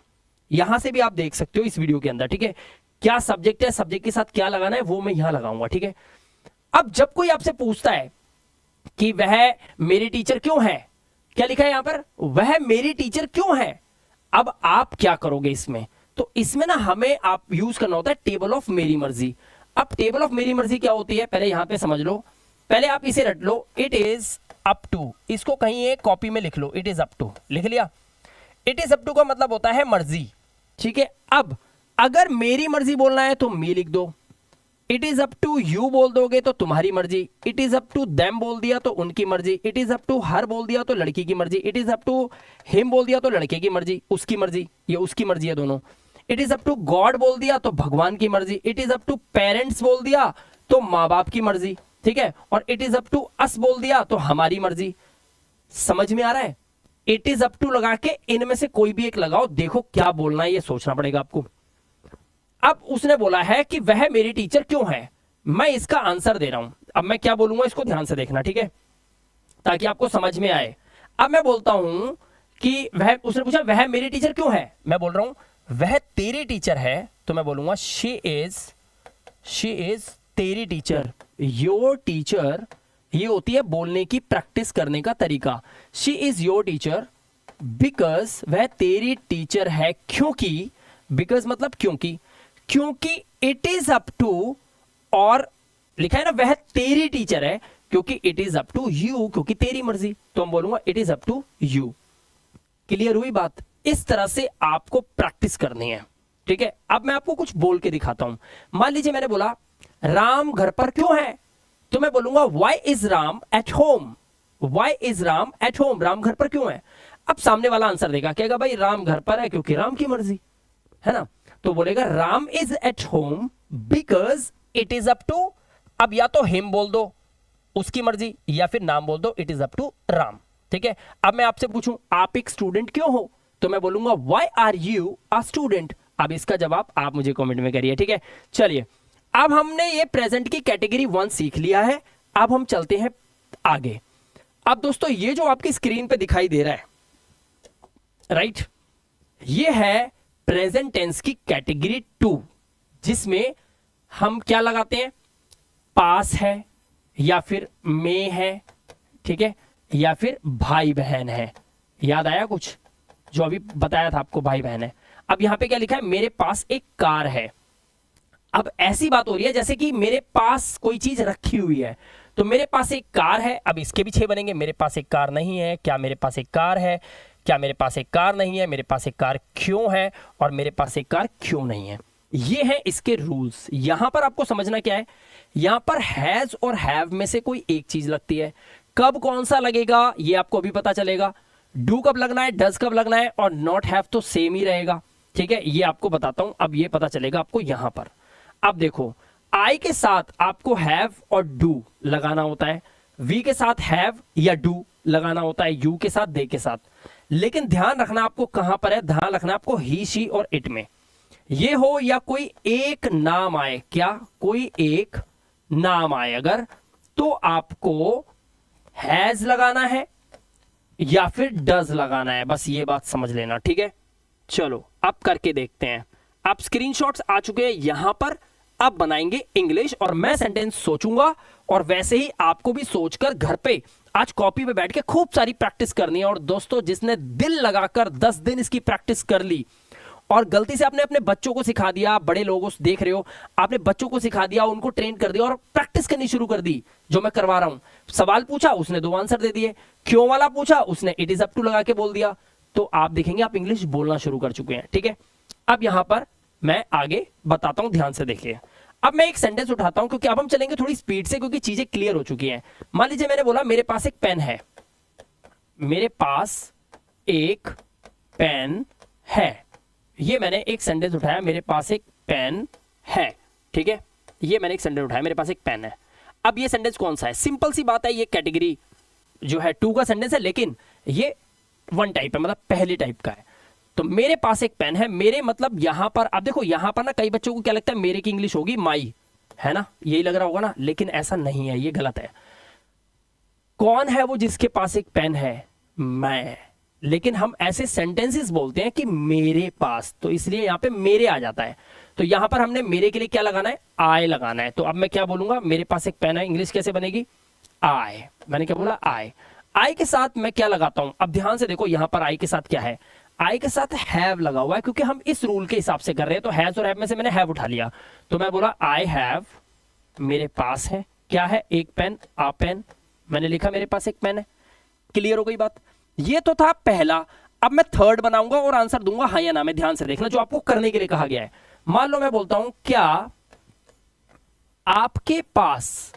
यहां से भी आप देख सकते हो इस वीडियो के अंदर, ठीक है। क्या सब्जेक्ट है, सब्जेक्ट के साथ क्या लगाना है वो मैं यहां लगाऊंगा, ठीक है। अब जब कोई आपसे पूछता है कि वह मेरी टीचर क्यों है, क्या लिखा है यहां पर, वह मेरी टीचर क्यों है। अब आप क्या करोगे इसमें, तो इसमें ना हमें आप यूज करना होता है टेबल ऑफ मेरी मर्जी। अब टेबल ऑफ मेरी मर्जी क्या होती है, पहले यहां पे समझ लो। पहले आप इसे रट लो, इट इज अप टू, इसको कहीं एक कॉपी में लिख लो, इट इज अप टू, लिख लिया। इट इज अप टू का मतलब होता है मर्जी, ठीक है। अब अगर मेरी मर्जी बोलना है तो मी लिख दो, it is up to you बोल दोगे तो तुम्हारी मर्जी, it is up to them बोल दिया तो उनकी मर्जी, it is up to her बोल दिया तो लड़की की मर्जी, it is up to him बोल दिया तो लड़के की मर्जी, उसकी मर्जी, ये उसकी मर्जी है दोनों। It is up to God बोल दिया तो भगवान की मर्जी, it is up to parents बोल दिया तो माँ बाप की मर्जी, ठीक है। और it is up to us बोल दिया तो हमारी मर्जी। समझ में आ रहा है, इट इज अप टू लगा के इनमें से कोई भी एक लगाओ, देखो क्या बोलना है ये सोचना पड़ेगा आपको। अब उसने बोला है कि वह मेरी टीचर क्यों है, मैं इसका आंसर दे रहा हूं। अब मैं क्या बोलूंगा इसको ध्यान से देखना, ठीक है, ताकि आपको समझ में आए। अब मैं बोलता हूं कि वह, उसने पूछा वह मेरी टीचर क्यों है, मैं बोल रहा हूं वह तेरी टीचर है, तो मैं बोलूंगा शी इज तेरी टीचर, योर टीचर। ये होती है बोलने की प्रैक्टिस करने का तरीका। She is your teacher because, वह तेरी टीचर है क्योंकि, बिकॉज मतलब क्योंकि इट इज अप टू, और लिखा है ना वह तेरी टीचर है क्योंकि it is up to you, क्योंकि तेरी मर्जी, तो हम बोलूंगा it is up to you. Clear हुई बात? इस तरह से आपको प्रैक्टिस करनी है, ठीक है। अब मैं आपको कुछ बोल के दिखाता हूं। मान लीजिए मैंने बोला राम घर पर क्यों है, तो मैं बोलूंगा why is Ram at home, why is Ram at home, Ram घर पर क्यों है। अब सामने वाला आंसर देगा, कहेगा भाई राम घर पर है क्योंकि राम की मर्जी है ना, तो बोलेगा Ram is at home because it is up to, अब या तो हिम बोल दो उसकी मर्जी, या फिर नाम बोल दो it is up to Ram, ठीक है। अब मैं आपसे पूछूं आप एक स्टूडेंट क्यों हो, तो मैं बोलूंगा why are you a student. अब इसका जवाब आप मुझे कमेंट में करिए, ठीक है। चलिए, अब हमने ये प्रेजेंट की कैटेगरी 1 सीख लिया है, अब हम चलते हैं आगे। अब दोस्तों ये जो आपकी स्क्रीन पे दिखाई दे रहा है, राइट, ये है प्रेजेंट टेंस की कैटेगरी 2, जिसमें हम क्या लगाते हैं, पास है या फिर में है, ठीक है, या फिर भाई बहन है। याद आया कुछ जो अभी बताया था आपको, भाई बहन है। अब यहां पे क्या लिखा है, मेरे पास एक कार है। अब ऐसी बात हो रही है जैसे कि मेरे पास कोई चीज रखी हुई है, तो मेरे पास एक कार है। अब इसके भी 6 बनेंगे, मेरे पास एक कार नहीं है, क्या मेरे पास एक कार है, क्या मेरे पास एक कार नहीं है, मेरे पास एक कार क्यों है, और मेरे पास एक कार क्यों नहीं है। ये है इसके रूल्स। यहां पर आपको समझना क्या है, यहां पर हैज और हैव में से कोई एक चीज लगती है। कब कौन सा लगेगा ये आपको अभी पता चलेगा। डू कब लगना है, डज कब लगना है, और नॉट हैव तो सेम ही रहेगा, ठीक है। ये आपको बताता हूं, अब ये पता चलेगा आपको यहां पर। अब देखो, आई के साथ आपको हैव और डू लगाना होता है, वी के साथ हैव या डू लगाना होता है, यू के साथ, दे के साथ। लेकिन ध्यान रखना आपको कहां पर है, ध्यान रखना आपको ही, शी और इट में। ये हो या कोई एक नाम आए, क्या कोई एक नाम आए अगर, तो आपको हैज लगाना है या फिर डज लगाना है, बस ये बात समझ लेना, ठीक है। चलो अब करके देखते हैं। अब स्क्रीनशॉट्स आ चुके हैं यहां पर, अब बनाएंगे इंग्लिश, और मैं सेंटेंस सोचूंगा, और वैसे ही आपको भी सोचकर घर पे आज कॉपी पे बैठ के खूब सारी प्रैक्टिस करनी है। और दोस्तों जिसने दिल लगाकर 10 दिन इसकी प्रैक्टिस कर ली, और गलती से आपने अपने बच्चों को सिखा दिया, बड़े लोगों से देख रहे हो, आपने बच्चों को सिखा दिया, उनको ट्रेन कर दिया और प्रैक्टिस करनी शुरू कर दी, जो मैं करवा रहा हूं। सवाल पूछा उसने 2 आंसर दे दिए, क्यों वाला पूछा उसने इट इज अप टू लगा के बोल दिया, तो आप देखेंगे आप इंग्लिश बोलना शुरू कर चुके हैं, ठीक है। अब यहां पर मैं आगे बताता हूं, ध्यान से देखिए। अब मैं एक सेंटेंस उठाता हूं, क्योंकि अब हम चलेंगे थोड़ी स्पीड से, क्योंकि चीजें क्लियर हो चुकी हैं। मान लीजिए मैंने बोला मेरे पास एक पेन है, मेरे पास एक पेन है, ये मैंने एक सेंटेंस उठाया, मेरे पास एक पेन है, ठीक है। ये मैंने एक सेंटेंस उठाया, मेरे पास एक पेन है। अब ये सेंटेंस कौन सा है, सिंपल सी बात है, ये कैटेगरी जो है 2 का सेंटेंस है, लेकिन ये 1 टाइप है, मतलब पहली टाइप का है। तो मेरे पास एक पेन है, मेरे मतलब यहां पर, अब देखो यहां पर ना कई बच्चों को क्या लगता है मेरे की इंग्लिश होगी माई, है ना, यही लग रहा होगा ना, लेकिन ऐसा नहीं है, ये गलत है। कौन है वो जिसके पास एक पेन है, मैं। लेकिन हम ऐसे सेंटेंसेस बोलते हैं कि मेरे पास, तो इसलिए यहां पे मेरे आ जाता है। तो यहां पर हमने मेरे के लिए क्या लगाना है, आई लगाना है। तो अब मैं क्या बोलूंगा, मेरे पास एक पेन है, इंग्लिश कैसे बनेगी, आई। मैंने क्या बोला, आई। आई के साथ मैं क्या लगाता हूं, अब ध्यान से देखो, यहां पर आई के साथ क्या है, आई के साथ हैव लगा हुआ है, क्योंकि हम इस रूल के हिसाब से कर रहे हैं। तो हैज और हैव में से मैंने हैव उठा लिया, तो मैं बोला आई हैव, मेरे पास है क्या है, एक पेन, आ पेन, मैंने लिखा मेरे पास एक पेन है। क्लियर हो गई बात। ये तो था पहला। अब मैं थर्ड बनाऊंगा और आंसर दूंगा हाँ या ना में, ध्यान से देखना, जो आपको करने के लिए कहा गया है। मान लो मैं बोलता हूं क्या आपके पास,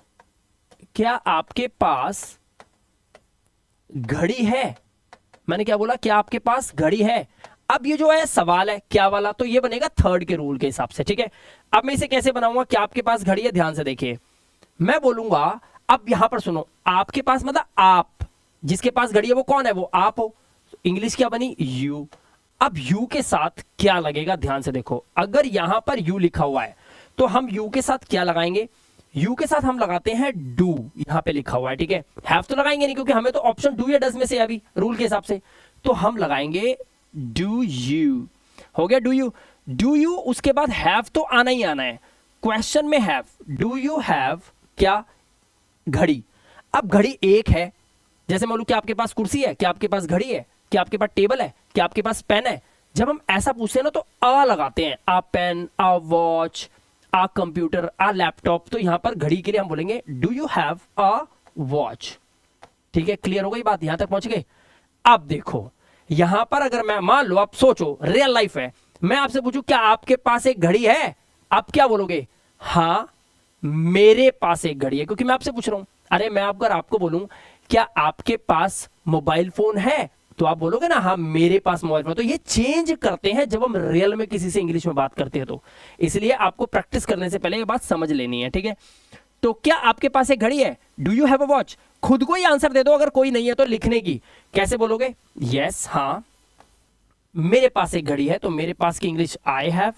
क्या आपके पास घड़ी है, मैंने क्या बोला, क्या आपके पास घड़ी है। अब ये जो है सवाल है क्या वाला, तो ये बनेगा थर्ड के रूल के हिसाब से, ठीक है। अब मैं इसे कैसे बनाऊंगा, क्या आपके पास घड़ी है, ध्यान से देखिए, मैं बोलूंगा, अब यहां पर सुनो, आपके पास मतलब आप, जिसके पास घड़ी है वो कौन है, वो आप हो। इंग्लिश क्या बनी, यू। अब यू के साथ क्या लगेगा, ध्यान से देखो, अगर यहां पर यू लिखा हुआ है तो हम यू के साथ क्या लगाएंगे, यू के साथ हम लगाते हैं डू, यहां पे लिखा हुआ है, ठीक है। हैव तो लगाएंगे नहीं क्योंकि हमें तो ऑप्शन डू या डज में से अभी रूल के हिसाब से, तो हम लगाएंगे डू यू। हो गया डू यू। डू यू, उसके बाद हैव तो आना ही आना है, क्वेश्चन में हैव, डू यू हैव क्या, घड़ी। अब घड़ी एक है, जैसे मान लो क्या आपके पास कुर्सी है, क्या आपके पास घड़ी है, क्या आपके पास टेबल है, क्या आपके पास पेन है। जब हम ऐसा पूछते हैं ना तो आ लगाते हैं, आ पेन, आ वॉच, आ कंप्यूटर, आ लैपटॉप। तो यहां पर घड़ी के लिए हम बोलेंगे do you have a watch. ठीक है, क्लियर हो गई बात, यहां तक पहुंच गए। अब देखो यहां पर अगर मैं, मान लो आप सोचो रियल लाइफ है, मैं आपसे पूछूं क्या आपके पास एक घड़ी है, आप क्या बोलोगे? हां मेरे पास एक घड़ी है, क्योंकि मैं आपसे पूछ रहा हूं। अरे मैं अगर आपको बोलूं क्या आपके पास मोबाइल फोन है, तो आप बोलोगे ना हाँ मेरे पास मोबाइल फोन। तो ये चेंज करते हैं जब हम रियल में किसी से इंग्लिश में बात करते हैं, तो इसलिए आपको प्रैक्टिस करने से पहले ये बात समझ लेनी है, ठीक है। तो क्या आपके पास एक घड़ी है, do you have a watch. खुद को ही आंसर दे दो, अगर कोई नहीं है तो लिखने की कैसे बोलोगे? यस हाँ मेरे पास एक घड़ी है, तो मेरे पास की English I have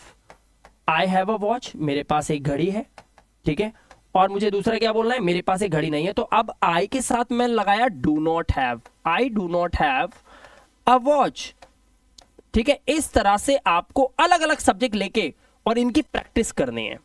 a watch, मेरे पास एक घड़ी है, ठीक है। और मुझे दूसरा क्या बोलना है? मेरे पास एक घड़ी नहीं है, तो अब आई के साथ मैं लगाया do not have, I do not have a watch, ठीक है। इस तरह से आपको अलग अलग सब्जेक्ट लेके और इनकी प्रैक्टिस करनी है।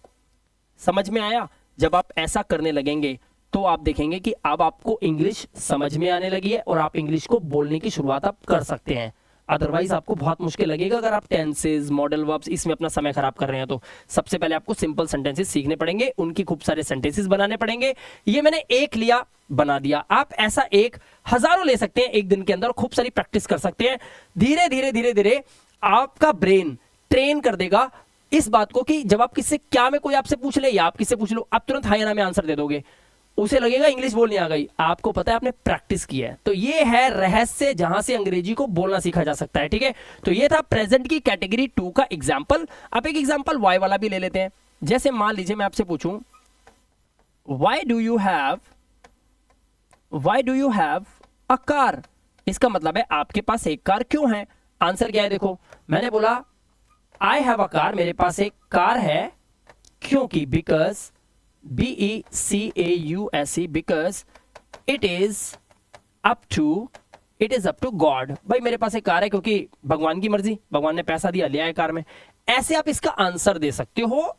समझ में आया? जब आप ऐसा करने लगेंगे तो आप देखेंगे कि अब आपको इंग्लिश समझ में आने लगी है और आप इंग्लिश को बोलने की शुरुआत आप कर सकते हैं। अदरवाइज आपको बहुत मुश्किल लगेगा अगर आप टेंसेज, मॉडल वर्ब्स इसमें अपना समय खराब कर रहे हैं। तो सबसे पहले आपको सिंपल सेंटेंसेस सीखने पड़ेंगे, उनकी खूब सारे सेंटेंसेस बनाने पड़ेंगे। ये मैंने एक लिया, बना दिया। आप ऐसा एक हजारों ले सकते हैं एक दिन के अंदर, खूब सारी प्रैक्टिस कर सकते हैं। धीरे धीरे धीरे धीरे आपका ब्रेन ट्रेन कर देगा इस बात को कि जब आप किससे, क्या में कोई आपसे पूछ ले या आप किससे पूछ लो, आप तुरंत हाँ या ना में आंसर दे दोगे। उसे लगेगा इंग्लिश बोलनी आ गई, आपको पता है आपने प्रैक्टिस की है। तो ये है रहस्य जहां से अंग्रेजी को बोलना सीखा जा सकता है, ठीक है। तो ये था प्रेजेंट की कैटेगरी 2 का एग्जांपल। अब एक एग्जांपल वाई वाला भी ले लेते हैं। जैसे मान लीजिए मैं आपसे पूछूं why do you have a car. इसका मतलब है आपके पास एक कार क्यों है। आंसर क्या है? देखो मैंने बोला आई हैव अ कार, मेरे पास एक कार है, क्योंकि because BECAUSE because it is up to God. भाई मेरे पास एक कार है क्योंकि भगवान की मर्जी, भगवान ने पैसा दिया, लिया है कार में। ऐसे आप इसका आंसर दे सकते हो।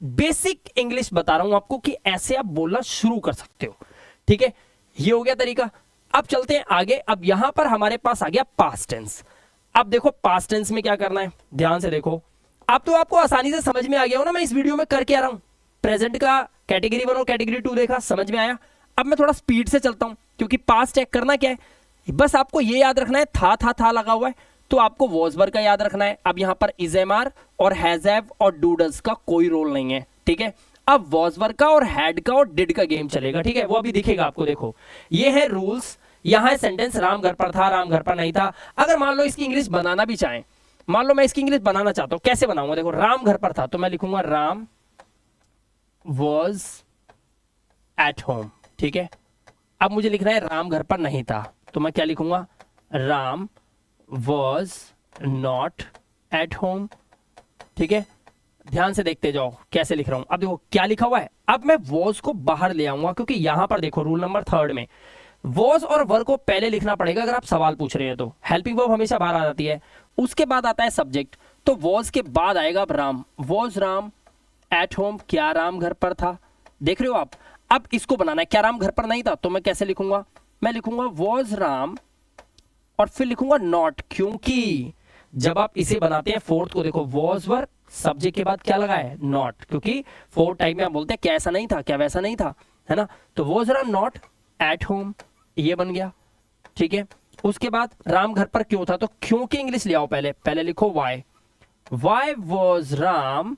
बेसिक इंग्लिश बता रहा हूं आपको कि ऐसे आप बोलना शुरू कर सकते हो, ठीक है। ये हो गया तरीका। अब चलते हैं आगे। अब यहां पर हमारे पास आ गया पास्ट टेंस। अब देखो पास्ट टेंस में क्या करना है, ध्यान से देखो। अब तो आपको आसानी से समझ में आ गया हो ना मैं इस वीडियो में कर क्या रहा हूं। प्रेजेंट का कैटेगरी 1 और कैटेगरी 2 देखा, समझ में आया। अब मैं थोड़ा स्पीड से चलता हूं क्योंकि पास्ट चेक करना क्या है, बस आपको ये याद रखना है था लगा हुआ है, तो आपको वॉज वर का याद रखना है। अब यहां पर इज एम आर और हैज हैव और डू डज का कोई रोल नहीं है, ठीक है। अब वॉज वर का और हैड का और डिड का गेम चलेगा, ठीक है। वो अभी दिखेगा आपको। देखो ये है रूल्स। यहां है सेंटेंस राम घर पर था, राम घर पर नहीं था। अगर मान लो इसकी इंग्लिश बनाना भी चाहें, मान लो मैं इसकी इंग्लिश बनाना चाहता हूं, कैसे बनाऊंगा? देखो राम घर पर था तो मैं लिखूंगा राम वॉज एट होम, ठीक है। अब मुझे लिखना है राम घर पर नहीं था, तो मैं क्या लिखूंगा? Ram was not at home, ठीक है। ध्यान से देखते जाओ कैसे लिख रहा हूं। अब देखो क्या लिखा हुआ है। अब मैं वॉज को बाहर ले आऊंगा क्योंकि यहां पर देखो रूल नंबर 3 में वॉज और वर को पहले लिखना पड़ेगा अगर आप सवाल पूछ रहे हैं तो। हेल्पिंग वर्ब हमेशा बाहर आ जाती है, उसके बाद आता है सब्जेक्ट। तो वॉज के बाद आएगा अब Ram. Was Ram at home, क्या राम घर पर था। देख रहे हो आप। अब इसको बनाना है, क्या राम घर पर नहीं था, तो मैं कैसे लिखूंगा? मैं लिखूंगा वॉज राम और फिर लिखूंगा नॉट, क्योंकि जब आप इसे बनाते हैं फोर्थ को, देखो वॉज वर सब्जेक्ट के बाद क्या लगा है? नॉट, क्योंकि फोर्थ टाइम में आप बोलते हैं क्या ऐसा नहीं था, क्या वैसा नहीं था, है ना। तो was Ram not at home, ये बन गया, ठीक है। उसके बाद राम घर पर क्यों था, तो क्यों की इंग्लिश ले आओ। पहले लिखो Y was Ram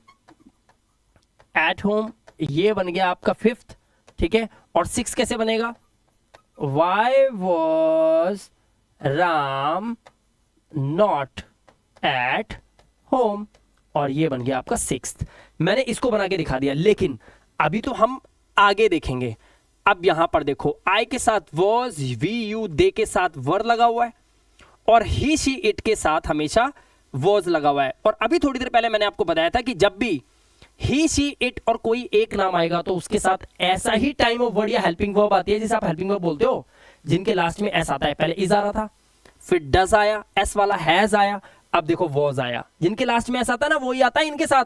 at home, ये बन गया आपका 5th, ठीक है। और 6 कैसे बनेगा? Y was Ram not at home, और ये बन गया आपका 6th। मैंने इसको बना के दिखा दिया, लेकिन अभी तो हम आगे देखेंगे। अब यहां पर देखो आई के साथ वॉज, वी यू दे के साथ वर लगा हुआ है और ही शी इट के साथ हमेशा वॉज लगा हुआ है। और अभी थोड़ी देर पहले मैंने आपको बताया था कि जब भी ही शी इट और कोई एक नाम आएगा तो उसके साथ ऐसा ही टाइम ऑफ वर्ड या हेल्पिंग वर्ब आती है, जिसे आप हेल्पिंग वर्ब बोलते हो, जिनके लास्ट में एस आता है। पहले इज आ रहा था, फिर डज आया, एस वाला हैज आया, अब देखो वॉज आया। जिनके लास्ट में एस आता है ना, वही आता है इनके साथ,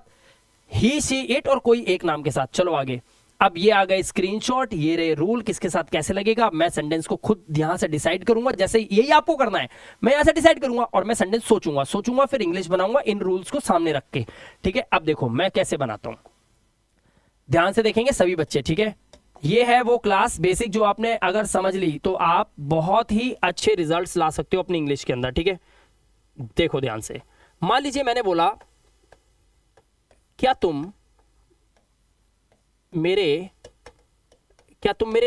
ही शी इट और कोई एक नाम के साथ। चलो आगे। अब ये आ गए स्क्रीनशॉट, ये रहे रूल, किसके साथ कैसे लगेगा। मैं सेंटेंस को खुद यहां से डिसाइड करूंगा, जैसे यही आपको करना है। मैं यहां से डिसाइड करूंगा और मैं सेंटेंस सोचूंगा फिर इंग्लिश बनाऊंगा इन रूल्स को सामने रख के, ठीक है। अब देखो मैं कैसे बनाता हूं, ध्यान से देखेंगे सभी बच्चे, ठीक है। ये है वो क्लास बेसिक जो आपने अगर समझ ली तो आप बहुत ही अच्छे रिजल्ट्स ला सकते हो अपनी इंग्लिश के अंदर, ठीक है। देखो ध्यान से, मान लीजिए मैंने बोला क्या तुम मेरे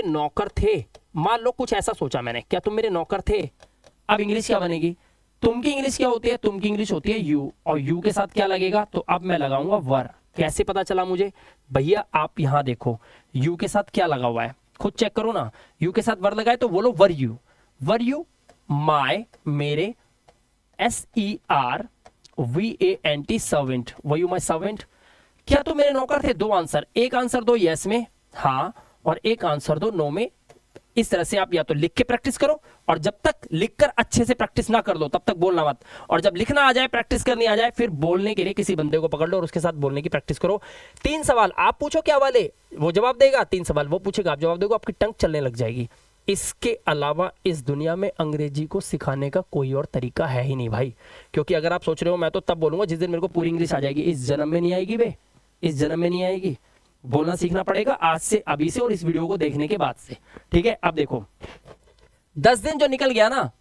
नौकर थे। मान लो कुछ ऐसा सोचा मैंने, क्या तुम मेरे नौकर थे। अब इंग्लिश क्या बनेगी, तुम की इंग्लिश क्या होती है, तुम की इंग्लिश होती है यू, और यू के साथ क्या लगेगा, तो अब मैं लगाऊंगा वर। कैसे पता चला मुझे, भैया आप यहां देखो यू के साथ क्या लगा हुआ है, खुद चेक करो ना। यू के साथ वर लगाए तो बोलो वर यू, माय, मेरे, SERVANT servant, were you my servant. क्या तुम मेरे नौकर थे, दो आंसर, एक आंसर दो यस में हाँ, और एक आंसर दो नो में। इस तरह से आप या तो लिख के प्रैक्टिस करो, और जब तक लिखकर अच्छे से प्रैक्टिस ना कर लो तब तक बोलना मत, और जब लिखना आ जाए, प्रैक्टिस करनी आ जाए, फिर बोलने के लिए किसी बंदे को पकड़ लो और उसके साथ बोलने की प्रैक्टिस करो। 3 सवाल आप पूछो क्या वाले, वो जवाब देगा, 3 सवाल वो पूछेगा, आप जवाब दोगे, आपकी टंग चलने लग जाएगी। इसके अलावा इस दुनिया में अंग्रेजी को सिखाने का कोई और तरीका है ही नहीं भाई। क्योंकि अगर आप सोच रहे हो मैं तो तब बोलूंगा जिस दिन मेरे को पूरी इंग्लिश आ जाएगी, इस जन्म में नहीं आएगी बे, इस जन्म में नहीं आएगी। बोलना सीखना पड़ेगा आज से, अभी से, और इस वीडियो को देखने के बाद से, ठीक है। अब देखो 10 दिन जो निकल गया ना,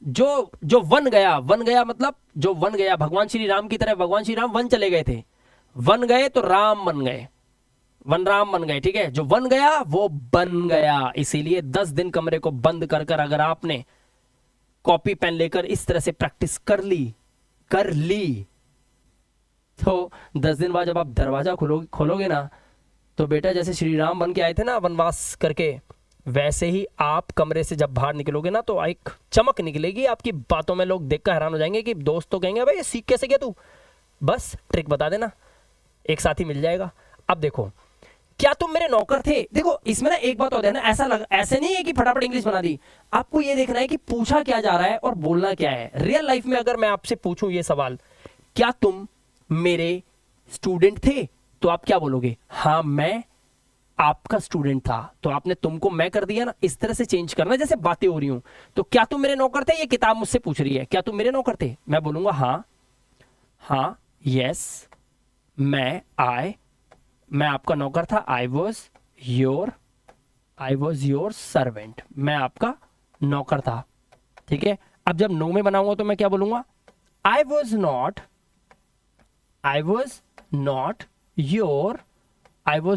जो वन गया मतलब जो वन गया, भगवान श्री राम की तरह भगवान श्री राम वन चले गए थे, वन गए तो राम बन गए, वन राम बन गए, ठीक है। जो वन गया वो बन गया। इसीलिए 10 दिन कमरे को बंद कर कर अगर आपने कॉपी पेन लेकर इस तरह से प्रैक्टिस कर ली तो 10 दिन बाद जब आप दरवाजा खोलोगे ना, तो बेटा जैसे श्री राम बन के आए थे ना वनवास करके, वैसे ही आप कमरे से जब बाहर निकलोगे ना तो एक चमक निकलेगी आपकी बातों में। लोग देखकर हैरान हो जाएंगे कि दोस्त तो कहेंगे भाई सीख कैसे गया तू, बस ट्रिक बता देना, एक साथी मिल जाएगा। अब देखो क्या तुम मेरे नौकर थे। देखो इसमें ना एक बात होता है ना, ऐसे नहीं है कि फटाफट इंग्लिश बना दी, आपको ये देखना है कि पूछा क्या जा रहा है और बोलना क्या है। रियल लाइफ में अगर मैं आपसे पूछूं ये सवाल, क्या तुम मेरे स्टूडेंट थे, तो आप क्या बोलोगे, हाँ मैं आपका स्टूडेंट था। तो आपने तुमको मैं कर दिया ना, इस तरह से चेंज करना जैसे बातें हो रही हूं। तो क्या तुम मेरे नौकर थे, ये किताब मुझसे पूछ रही है क्या तुम मेरे नौकर थे, मैं बोलूंगा हाँ यस, मैं आपका नौकर था, आई वॉज योर सर्वेंट, मैं आपका नौकर था, ठीक है। अब जब नो में बनाऊंगा तो मैं क्या बोलूंगा, I was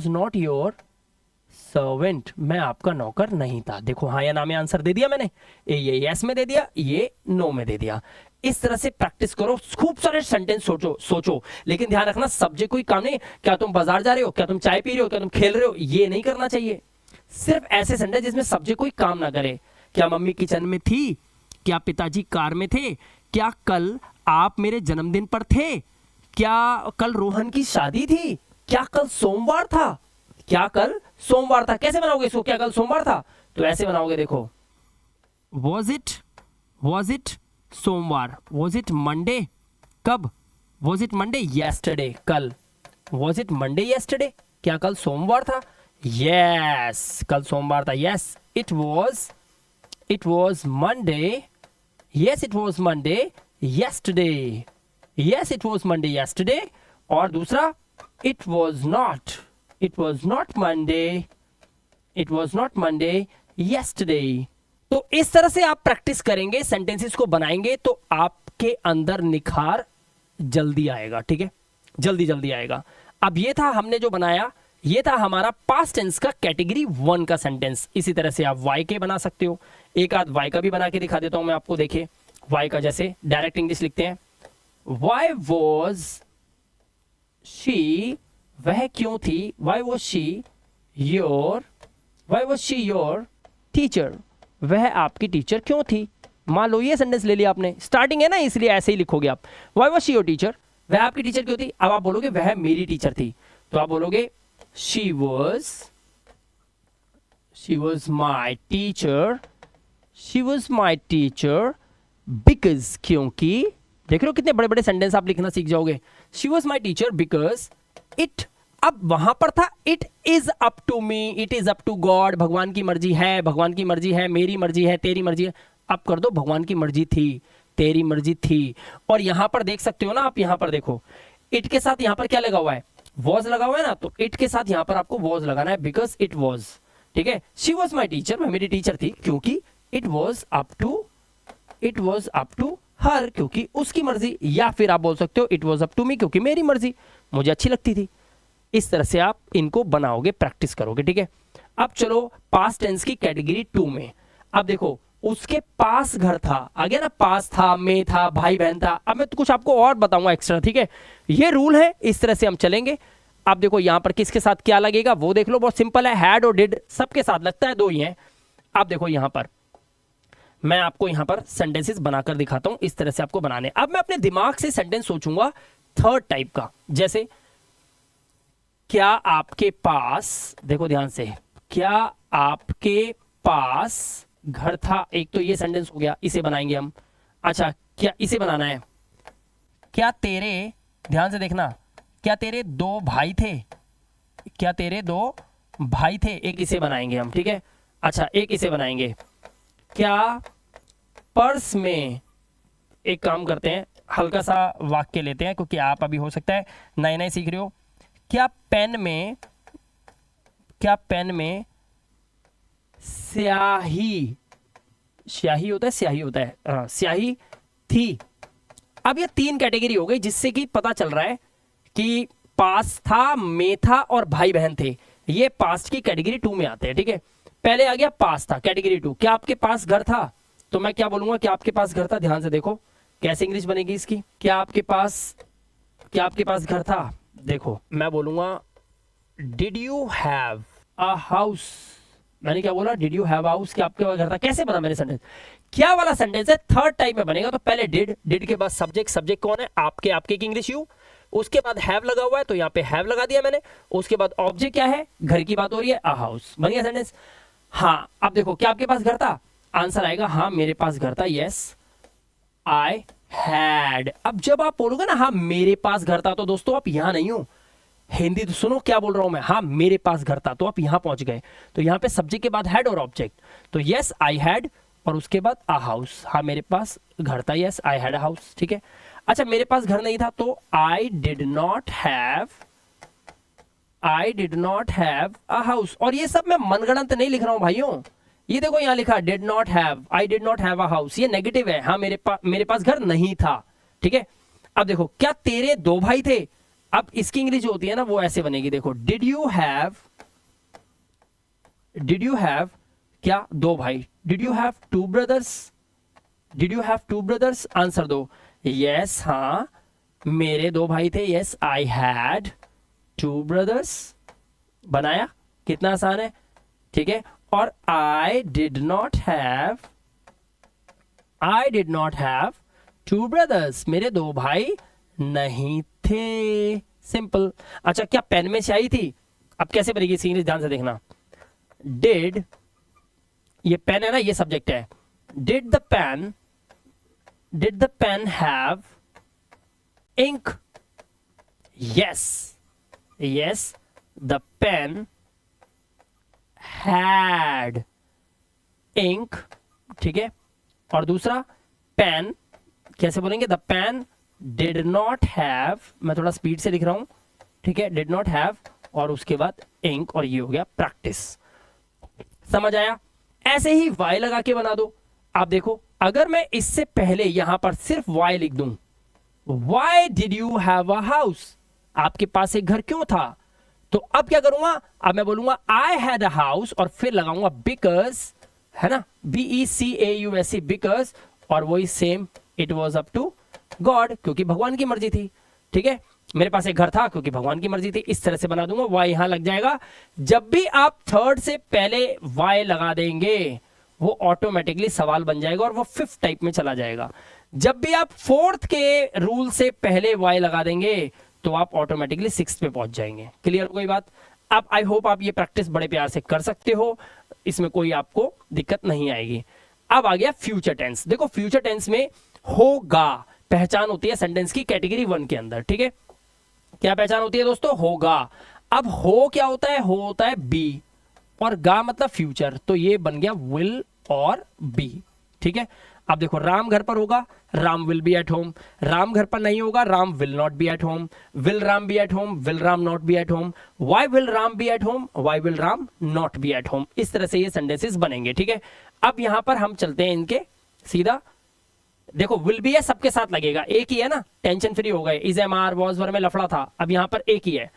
not your servant, मैं आपका नौकर नहीं था। देखो हाँ या ना में आंसर दे दिया मैंने, ये यस में दे दिया, ये नो में दे दिया। इस तरह से प्रैक्टिस करो, खूब सारे सेंटेंस सोचो, लेकिन ध्यान रखना सब्जेक्ट कोई काम नहीं। क्या तुम बाजार जा रहे हो, क्या तुम चाय पी रहे हो, क्या तुम खेल रहे हो, ये नहीं करना चाहिए। सिर्फ ऐसे सेंटेंस जिसमें सब्जेक्ट कोई काम ना करे। क्या मम्मी किचन में थी, क्या पिताजी कार में थे, क्या कल आप मेरे जन्मदिन पर थे, क्या कल रोहन की शादी थी, क्या कल सोमवार था, कैसे बनाओगे इसको, क्या कल सोमवार था, तो ऐसे बनाओगे। देखो वॉज इट सोमवार, वॉज इट मंडे, कब, वॉज इट मंडे येस्टरडे, कल, वॉज इट मंडे येस्टरडे, क्या कल सोमवार था, यस कल सोमवार था, yes it was Monday, yes it was Monday yesterday, yes it was Monday yesterday. और दूसरा it was not Monday yesterday. तो इस तरह से आप प्रैक्टिस करेंगे, सेंटेंसेस को बनाएंगे तो आपके अंदर निखार जल्दी आएगा, ठीक है, जल्दी आएगा। अब ये था हमने जो बनाया, ये था हमारा पास्ट टेंस का कैटेगरी 1 का सेंटेंस। इसी तरह से आप वाई के बना सकते हो, एक आध वाई का भी बना के दिखा देता हूं मैं आपको। देखिए वाई का जैसे डायरेक्ट इंग्लिश लिखते हैं, वाई वॉज शी, वह क्यों थी, why was she your teacher, वह आपकी टीचर क्यों थी। मान लो ये सेंटेंस ले लिया आपने, स्टार्टिंग है ना इसलिए ऐसे ही लिखोगे आप, why was she your teacher. वह आपकी टीचर क्यों थी? अब आप बोलोगे वह मेरी टीचर थी, तो आप बोलोगे she was my teacher, she was my teacher because, क्योंकि, देख रहे हो कितने बड़े बड़े सेंटेंस आप लिखना सीख जाओगे। She was my teacher because it, अब वहां पर था it is up to me, it is up to God, भगवान की मर्जी है, भगवान की मर्जी है, मेरी मर्जी है, तेरी मर्जी है। अब कर दो भगवान की मर्जी थी, तेरी मर्जी थी। और यहां पर देख सकते हो ना आप, यहां पर देखो इट के साथ यहां पर क्या लगा हुआ है, वॉज लगा हुआ है ना, तो इट के साथ यहां पर आपको वॉज लगाना है बिकॉज इट वॉज, ठीक है। शी वॉज माई टीचर, वह मेरी टीचर थी, क्योंकि it was up to her, क्योंकि उसकी मर्जी, या फिर आप बोल सकते हो it was up to me, क्योंकि मेरी मर्जी, मुझे अच्छी लगती थी। इस तरह से आप इनको बनाओगे, प्रैक्टिस करोगे, ठीक है। अब चलो पास्ट टेंस की कैटेगरी 2 में। अब देखो उसके पास घर था, आ गया ना, पास था, में था, भाई बहन था। अब मैं तो कुछ आपको और बताऊंगा एक्स्ट्रा, ठीक है। ये रूल है, इस तरह से हम चलेंगे। अब देखो यहां पर किसके साथ क्या लगेगा वो देख लो, बहुत सिंपल है, हैड और डिड सबके साथ लगता है, दो ही है। अब देखो यहां पर मैं आपको यहां पर सेंटेंसेस बनाकर दिखाता हूं, इस तरह से आपको बनाने। अब मैं अपने दिमाग से सेंटेंस सोचूंगा थर्ड टाइप का, जैसे क्या आपके पास, देखो ध्यान से, क्या आपके पास घर था, एक तो ये सेंटेंस हो गया, इसे बनाएंगे हम। अच्छा क्या इसे बनाना है, क्या तेरे, ध्यान से देखना, क्या तेरे दो भाई थे, क्या तेरे दो भाई थे, एक इसे बनाएंगे हम, ठीक है। अच्छा एक इसे बनाएंगे, क्या पर्स में, एक काम करते हैं हल्का सा वाक्य लेते हैं, क्योंकि आप अभी हो सकता है नए नए सीख रहे हो। क्या पेन में स्याही, स्याही होता है, स्याही होता है, स्याही थी। अब ये तीन कैटेगरी हो गई, जिससे कि पता चल रहा है कि पास था, में था और भाई बहन थे, ये पास्ट की कैटेगरी 2 में आते हैं, ठीक है। पहले आ गया पास था, कैटेगरी 2, क्या आपके पास घर था, तो मैं क्या बोलूंगा, क्या आपके पास घर था। ध्यान से देखो कैसे इंग्लिश बनेगी इसकी, क्या आपके पास घर था। देखो मैं बोलूंगा did you have a house, मैंने क्या बोला, डिड यू हैव हाउस, क्या आपके पास घर था। कैसे बना मैंने सेंटेंस, क्या वाला सेंटेंस है, थर्ड टाइप में बनेगा। तो पहले डिड के बाद सब्जेक्ट कौन है, आपके की इंग्लिश यू, उसके बाद हैव लगा हुआ है तो यहाँ पे हैव लगा दिया मैंने, उसके बाद ऑब्जेक्ट क्या है, घर की बात हो रही है, अ हाउस, बन गया सेंटेंस। हाँ अब देखो क्या आपके पास घर था, आंसर आएगा हाँ मेरे पास घर था, यस आई हैड। अब जब आप बोलोगे ना हाँ मेरे पास घर था, तो दोस्तों आप यहां नहीं हो, हिंदी तो सुनो क्या बोल रहा हूं मैं, हाँ मेरे पास घर था, तो आप यहां पहुंच गए। तो यहां पे सब्जेक्ट के बाद हैड और ऑब्जेक्ट, तो यस आई हैड, और उसके बाद अ हाउस, हाँ मेरे पास घर था, yes I had a house, ठीक है। अच्छा मेरे पास घर नहीं था, तो I did not have a house. और ये सब मैं मनगढ़ंत नहीं लिख रहा हूं भाइयों, ये देखो यहां लिखा did not have, I did not have a house, ये नेगेटिव है, हाँ मेरे पास घर नहीं था, ठीक है। अब देखो क्या तेरे दो भाई थे, अब इसकी इंग्लिश जो होती है ना वो ऐसे बनेगी, देखो डिड यू हैव क्या दो भाई, did you have two brothers, answer दो, यस हाँ मेरे दो भाई थे, yes I had two brothers, बनाया, कितना आसान है, ठीक है। और I did not have two brothers, मेरे दो भाई नहीं थे, सिंपल। अच्छा क्या पेन में स्याही थी, अब कैसे बनेगी सीरीज, ध्यान से देखना, डिड, ये पेन है ना, ये सब्जेक्ट है, did the pen have ink, yes the pen had ink, ठीक है। और दूसरा पेन कैसे बोलेंगे, the pen did not have, मैं थोड़ा स्पीड से लिख रहा हूं, ठीक है, डिड नॉट हैव और उसके बाद इंक, और ये हो गया प्रैक्टिस, समझ आया। ऐसे ही वाई लगा के बना दो। आप देखो अगर मैं इससे पहले यहां पर सिर्फ वाई लिख दूं, why did you have a house, आपके पास एक घर क्यों था, तो अब क्या करूंगा, अब मैं बोलूंगा आई हैड अ हाउस और फिर लगाऊंगा बिकॉज, है ना, BECAUSE बिकॉज, और वही same it was up to God, क्योंकि भगवान की मर्जी थी, ठीक है। मेरे पास एक घर था क्योंकि भगवान की मर्जी थी, इस तरह से बना दूंगा, वाई यहां लग जाएगा। जब भी आप थर्ड से पहले वाई लगा देंगे वो ऑटोमेटिकली सवाल बन जाएगा और वो फिफ्थ टाइप में चला जाएगा। जब भी आप फोर्थ के रूल से पहले वाई लगा देंगे तो आप ऑटोमेटिकली सिक्स पे पहुंच जाएंगे। क्लियर हो गई बात? अब आई होप आप ये प्रैक्टिस बड़े प्यार से कर सकते हो, इसमें कोई आपको दिक्कत नहीं आएगी। अब आ गया फ्यूचर टेंस। देखो फ्यूचर टेंस में होगा पहचान होती है सेंटेंस की कैटेगरी 1 के अंदर, ठीक है? क्या पहचान होती है दोस्तों? होगा। अब हो क्या होता है? हो होता है बी, और गा मतलब फ्यूचर, तो ये बन गया विल और बी, ठीक है? अब देखो राम घर पर होगा, Ram will be at home. Ram घर पर नहीं होगा, Ram will not be at home. Will Ram be at home, will Ram not be at home. Why will Ram be at home, why will Ram not be at home. इस तरह से ये सेंटेंसेस बनेंगे, ठीक है? अब यहां पर हम चलते हैं इनके सीधा। देखो विल बी है सबके साथ लगेगा, एक ही है ना, टेंशन फ्री हो गए। Is am are was were में लफड़ा था, अब यहां पर एक ही है।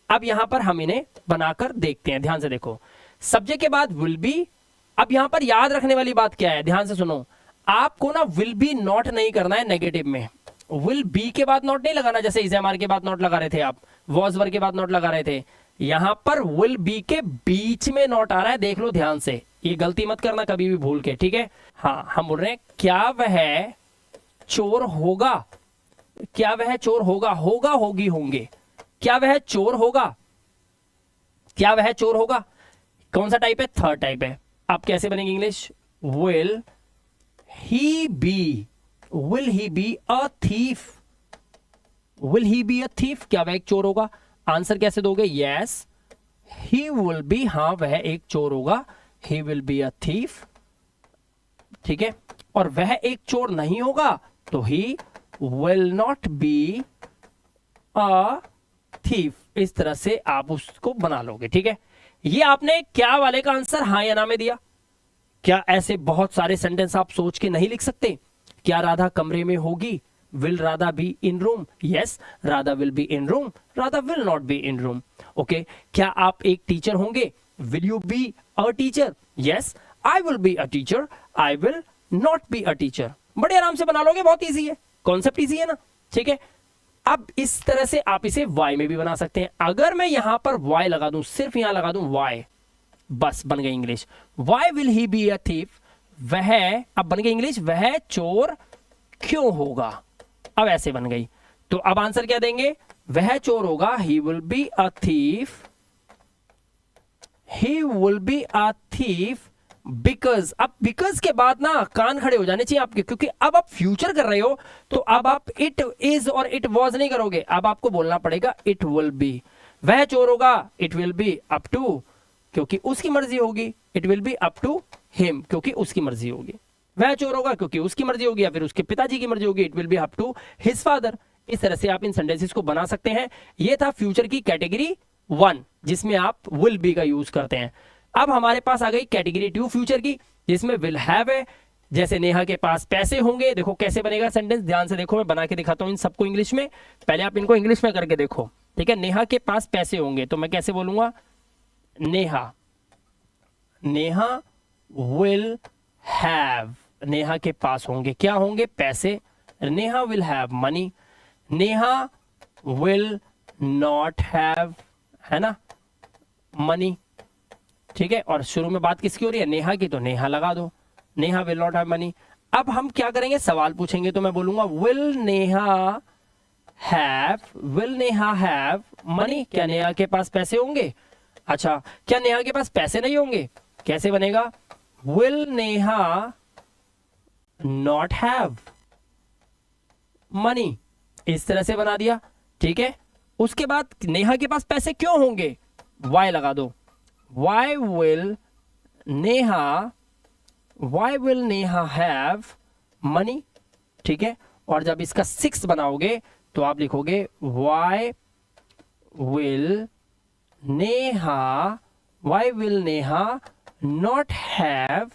अब यहां पर हम इन्हें बनाकर देखते हैं, ध्यान से देखो। सब्जेक्ट के बाद विल बी। अब यहां पर याद रखने वाली बात क्या है, ध्यान से सुनो। आपको ना विल बी नॉट नहीं करना है नेगेटिव में। विल बी के बाद नॉट नहीं लगाना, जैसे इज एम आर के बाद नॉट लगा रहे थे आप, वॉज वर के बाद नॉट लगा रहे थे। यहां पर विल बी के बीच में नॉट आ रहा है, देख लो ध्यान से, ये गलती मत करना कभी भी भूल के, ठीक है? हाँ, हम बोल रहे हैं क्या वह चोर होगा। क्या वह चोर होगा, होगा होगी होंगे। क्या वह चोर होगा, क्या वह चोर होगा। कौन सा टाइप है? थर्ड टाइप है। आप कैसे बनेंगे English? Will he be, will he be a thief, will he be a thief. क्या वह एक चोर होगा? आंसर कैसे दोगे? यस ही विल बी, हाँ वह एक चोर होगा, he will be a thief, ठीक है? और वह एक चोर नहीं होगा तो he will not B a thief. इस तरह से आप उसको बना लोगे, ठीक है? ये आपने क्या वाले का आंसर हाँ या ना में दिया। क्या ऐसे बहुत सारे सेंटेंस आप सोच के नहीं लिख सकते? क्या राधा कमरे में होगी? Will Radha be in room? Yes, Radha will be in room, Radha will not be in room. Okay, क्या आप एक टीचर होंगे? Will you be a teacher? Yes, I will be a teacher, I will not be a teacher. बड़े आराम से बना लोगे, बहुत इजी है, कॉन्सेप्ट इजी है ना, ठीक है? अब इस तरह से आप इसे y में भी बना सकते हैं। अगर मैं यहां पर y लगा दूं, सिर्फ यहां लगा दूं y, बस बन गई English. Why will he be a thief, वह, अब बन गई इंग्लिश, वह चोर क्यों होगा। अब ऐसे बन गई, तो अब आंसर क्या देंगे? वह चोर होगा, he will be a thief, he will be a thief because. अब बिकॉज के बाद ना कान खड़े हो जाने चाहिए आपके, क्योंकि अब आप फ्यूचर कर रहे हो, तो अब आप इट इज और इट वॉज नहीं करोगे, अब आपको बोलना पड़ेगा इट विल बी। वह चोर होगा, it will be up to, क्योंकि उसकी मर्जी होगी, it will be up to him, क्योंकि उसकी मर्जी होगी। वह चोर होगा क्योंकि उसकी मर्जी होगी, या फिर उसके पिताजी की मर्जी होगी, it will be up to his father. इस तरह से आप इन सेंटेंसेस को बना सकते हैं। ये था फ्यूचर की कैटेगरी 1, जिसमें आप विल बी का यूज करते हैं। अब हमारे पास आ गई कैटेगरी 2 फ्यूचर की, जिसमें विल हैव है। जैसे नेहा के पास पैसे होंगे, देखो कैसे बनेगा सेंटेंस, ध्यान से देखो, मैं बना के दिखाता हूं इन सबको इंग्लिश में। पहले आप इनको इंग्लिश में करके देखो, ठीक है? नेहा के पास पैसे होंगे, तो मैं कैसे बोलूंगा? नेहा, नेहा विल हैव, नेहा के पास होंगे, क्या होंगे? पैसे। Neha will have money, Neha will not have, है ना, मनी, ठीक है? और शुरू में बात किसकी हो रही है? नेहा की, तो नेहा लगा दो, Neha will not have money. अब हम क्या करेंगे? सवाल पूछेंगे, तो मैं बोलूंगा will Neha have, will Neha have money. क्या नेहा के पास पैसे होंगे? अच्छा, क्या नेहा के पास पैसे नहीं होंगे? कैसे बनेगा? Will Neha not have money. इस तरह से बना दिया, ठीक है? उसके बाद नेहा के पास पैसे क्यों होंगे? वाई लगा दो, why will Neha, why will Neha have money, ठीक है? और जब इसका 6 बनाओगे तो आप लिखोगे why will Neha, why will Neha not have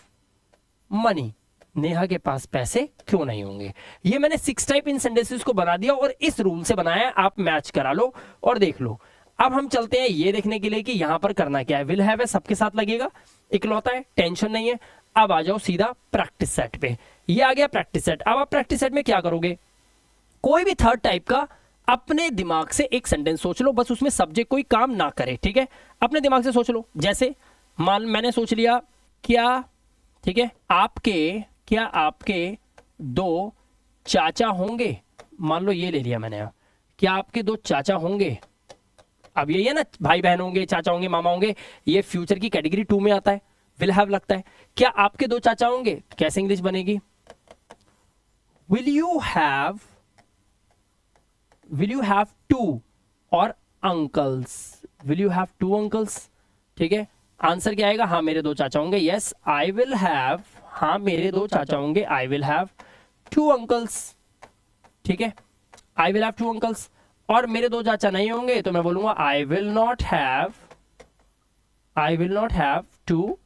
money. Neha के पास पैसे क्यों नहीं होंगे। ये मैंने 6 टाइप इन सेंटेंसेस को बना दिया और इस रूल से बनाया, आप मैच करा लो और देख लो। अब हम चलते हैं ये देखने के लिए कि यहां पर करना क्या है। विल हैव है, सबके साथ लगेगा, इकलौता है, टेंशन नहीं है। अब आ जाओ सीधा प्रैक्टिस सेट पे। ये आ गया प्रैक्टिस सेट। अब आप प्रैक्टिस सेट में क्या करोगे? कोई भी थर्ड टाइप का अपने दिमाग से एक सेंटेंस सोच लो, बस उसमें सब्जेक्ट कोई काम ना करे, ठीक है? अपने दिमाग से सोच लो। जैसे मान मैंने सोच लिया क्या, ठीक है, आपके, क्या आपके 2 चाचा होंगे, मान लो ये ले लिया मैंने, क्या आपके दो चाचा होंगे? अब यही है ना, भाई बहन होंगे, चाचा होंगे, मामा होंगे, ये फ्यूचर की कैटेगरी 2 में आता है, विल हैव लगता है। क्या आपके दो चाचा होंगे? कैसे इंग्लिश बनेगी? विल यू हैव टू और uncles, will you have two uncles, ठीक है। आंसर क्या आएगा? हाँ मेरे दो चाचा होंगे, यस आई विल हैव, हाँ मेरे दो चाचा होंगे, I will have two uncles, ठीक है, I will have two uncles. और मेरे दो चाचा नहीं होंगे तो मैं बोलूंगा I will not have two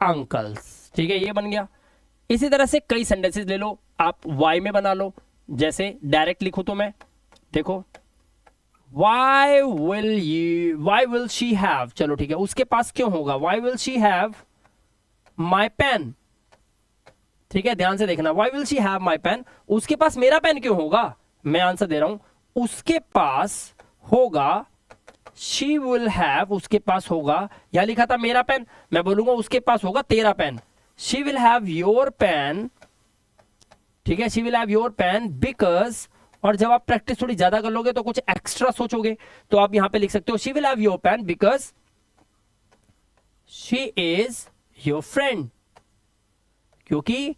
uncles, ठीक है, ये बन गया। इसी तरह से कई सेंटेंसेस ले लो, आप वाई में बना लो, जैसे डायरेक्ट लिखो तो मैं देखो why will she have, चलो ठीक है, उसके पास क्यों होगा? why will she have my pen, ठीक है, ध्यान से देखना, why will she have my pen, उसके पास मेरा पेन क्यों होगा? मैं आंसर दे रहा हूं, उसके पास होगा, she will have, उसके पास होगा, यहां लिखा था मेरा पेन, मैं बोलूंगा उसके पास होगा तेरा pen, she will have your pen, ठीक है, she will have your pen because, और जब आप प्रैक्टिस थोड़ी ज्यादा कर लोगे तो कुछ एक्स्ट्रा सोचोगे, तो आप यहां पे लिख सकते हो she will have your pen because she is your friend, क्योंकि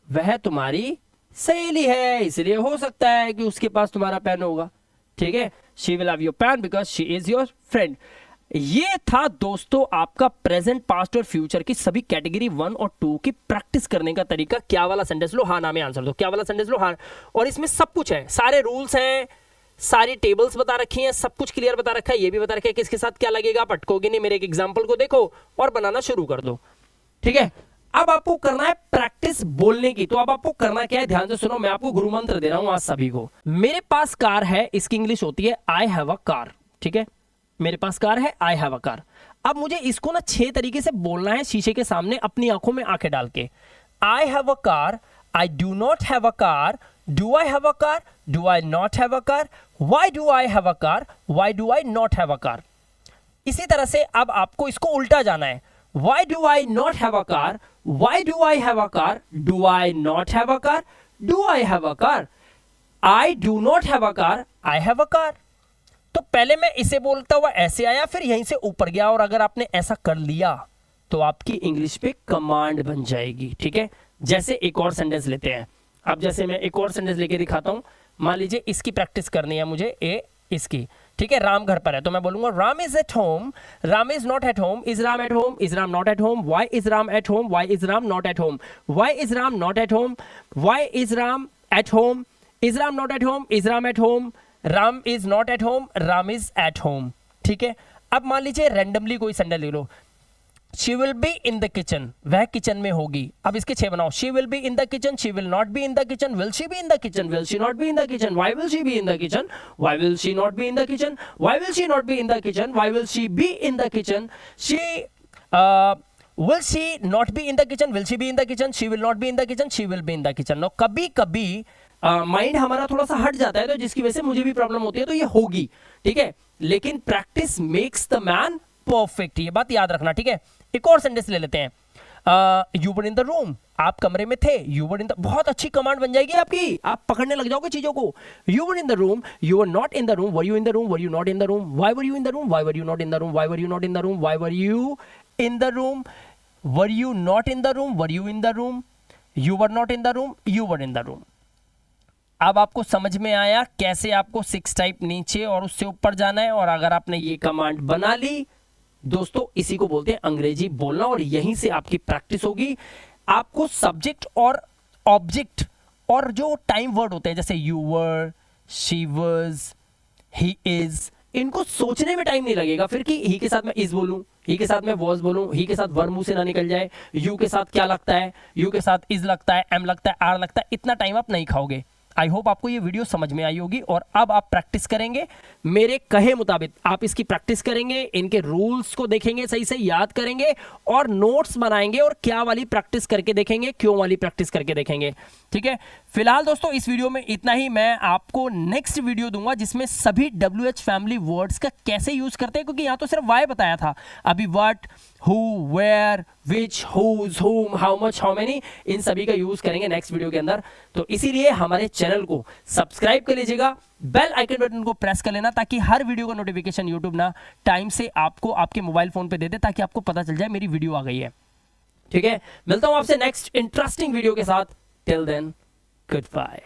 वह तुम्हारी सहेली है, इसलिए हो सकता है कि उसके पास तुम्हारा पेन होगा, ठीक है, she will have your pen because she is your friend। ये था दोस्तों आपका प्रेजेंट, पास्ट और फ्यूचर की सभी कैटेगरी 1 और 2 की प्रैक्टिस करने का तरीका। क्या वाला सेंटेंस लो, हाँ ना में आंसर दो, क्या वाला सेंटेंस लो, हाँ, और इसमें सब कुछ है, सारे रूल्स हैं, सारी टेबल्स बता रखी हैं, सब कुछ क्लियर बता रखा है, ये भी बता रखा है किसके साथ क्या लगेगा, आप अटकोगे नहीं, मेरे एक एग्जाम्पल को देखो और बनाना शुरू कर दो, ठीक है। अब आपको करना है प्रैक्टिस बोलने की, तो अब आपको करना क्या है, ध्यान से सुनो, मैं आपको गुरु मंत्र दे रहा हूं आज सभी को। मेरे पास कार है, इसकी इंग्लिश होती है आई हैव अ कार, ठीक है, मेरे पास कार है, आई हैव अ कार। अब मुझे इसको ना 6 तरीके से बोलना है शीशे के सामने, अपनी आंखों में आंखें डाल के। I have a car, I do not have a car, do I have a car, do I not have a car, why do I have a car, why do I not have a car. इसी तरह से अब आपको इसको उल्टा जाना है, why do I not have a car, why do I have a car, do I not have a car, do I have a car, I do not have a car, I have a car. तो पहले मैं इसे बोलता हुआ ऐसे आया, फिर यहीं से ऊपर गया, और अगर आपने ऐसा कर लिया तो आपकी इंग्लिश पे कमांड बन जाएगी, ठीक है। जैसे एक और सेंटेंस लेते हैं, अब जैसे मैं एक और सेंटेंस लेके दिखाता हूं, मान लीजिए इसकी प्रैक्टिस करनी है मुझे, इसकी, ठीक है, राम घर पर है, तो मैं बोलूंगा Ram is at home, Ram is not at home, is Ram at home, is Ram not at home, why is Ram at home, why is Ram not at home, why is Ram not at home, why is Ram at home, is Ram not at home, is Ram at home, Ram is not at home, Ram is at home, ठीक है। अब मान लीजिए randomly कोई sentence ले लो, she will be in the kitchen, वह kitchen में होगी। अब इसके 6 बनाओ, she will be in the kitchen, she will not be in the kitchen, will she be in the kitchen, will she not be in the kitchen, why will she be in the kitchen, why will she not be in the kitchen, why will she not be in the kitchen, why will she be in the kitchen, she will she not be in the kitchen, will she be in the kitchen, she will not be in the kitchen, she will be in the kitchen। No कभी कभी mind हमारा थोड़ा सा हट जाता है, तो जिसकी वजह से मुझे भी प्रॉब्लम होती है, तो ये होगी, ठीक है, लेकिन practice makes the man perfect, ये बात याद रखना, ठीक है। एक और सेंटेंस ले लेते हैं, you were in the room, आप कमरे में थे, यू वर इन द, बहुत अच्छी कमांड बन जाएगी आपकी, आप पकड़ने लग जाओगे चीजों को। You were in the room, you were not in the room, were you in the room, were you not in the room, why were you in the room, why were you not in the room, why were you not in the room, why were you in the room, were you not in the room, were you in the room, you were not in the room, you were in the room. अब आपको समझ में आया कैसे आपको 6 type नीचे और उससे ऊपर जाना है, और अगर आपने ये कमांड बना ली दोस्तों, इसी को बोलते हैं अंग्रेजी बोलना, और यहीं से आपकी प्रैक्टिस होगी। आपको सब्जेक्ट और ऑब्जेक्ट और जो टाइम वर्ड होते हैं, जैसे you were, she was, he is, इनको सोचने में टाइम नहीं लगेगा फिर कि ही के साथ मैं इज बोलूं, ही के साथ मैं वॉज बोलूं, ही के साथ वर मुंह से ना निकल जाए, यू के साथ क्या लगता है, यू के साथ इज लगता है, एम लगता है, आर लगता है, इतना टाइम आप नहीं खाओगे। आई होप आपको ये वीडियो समझ में आई होगी, और अब आप प्रैक्टिस करेंगे मेरे कहे मुताबिक, आप इसकी प्रैक्टिस करेंगे, इनके रूल्स को देखेंगे, सही से याद करेंगे, और नोट्स बनाएंगे, और क्या वाली प्रैक्टिस करके देखेंगे, क्यों वाली प्रैक्टिस करके देखेंगे, ठीक है। फिलहाल दोस्तों इस वीडियो में इतना ही, मैं आपको नेक्स्ट वीडियो दूंगा जिसमें सभी WH फैमिली वर्ड्स का कैसे यूज करते हैं, क्योंकि यहाँ तो सिर्फ वाई बताया था, अभी what, who, where, which, whose, whom, how much, how many, इन सभी का यूज करेंगे नेक्स्ट वीडियो के अंदर। तो इसीलिए हमारे चैनल को सब्सक्राइब कर लीजिएगा, बेल आइकन बटन को प्रेस कर लेना, ताकि हर वीडियो का नोटिफिकेशन यूट्यूब ना टाइम से आपको आपके मोबाइल फोन पे दे दे, ताकि आपको पता चल जाए मेरी वीडियो आ गई है। ठीक है, मिलता हूं आपसे नेक्स्ट इंटरेस्टिंग वीडियो के साथ। Till then, good bye.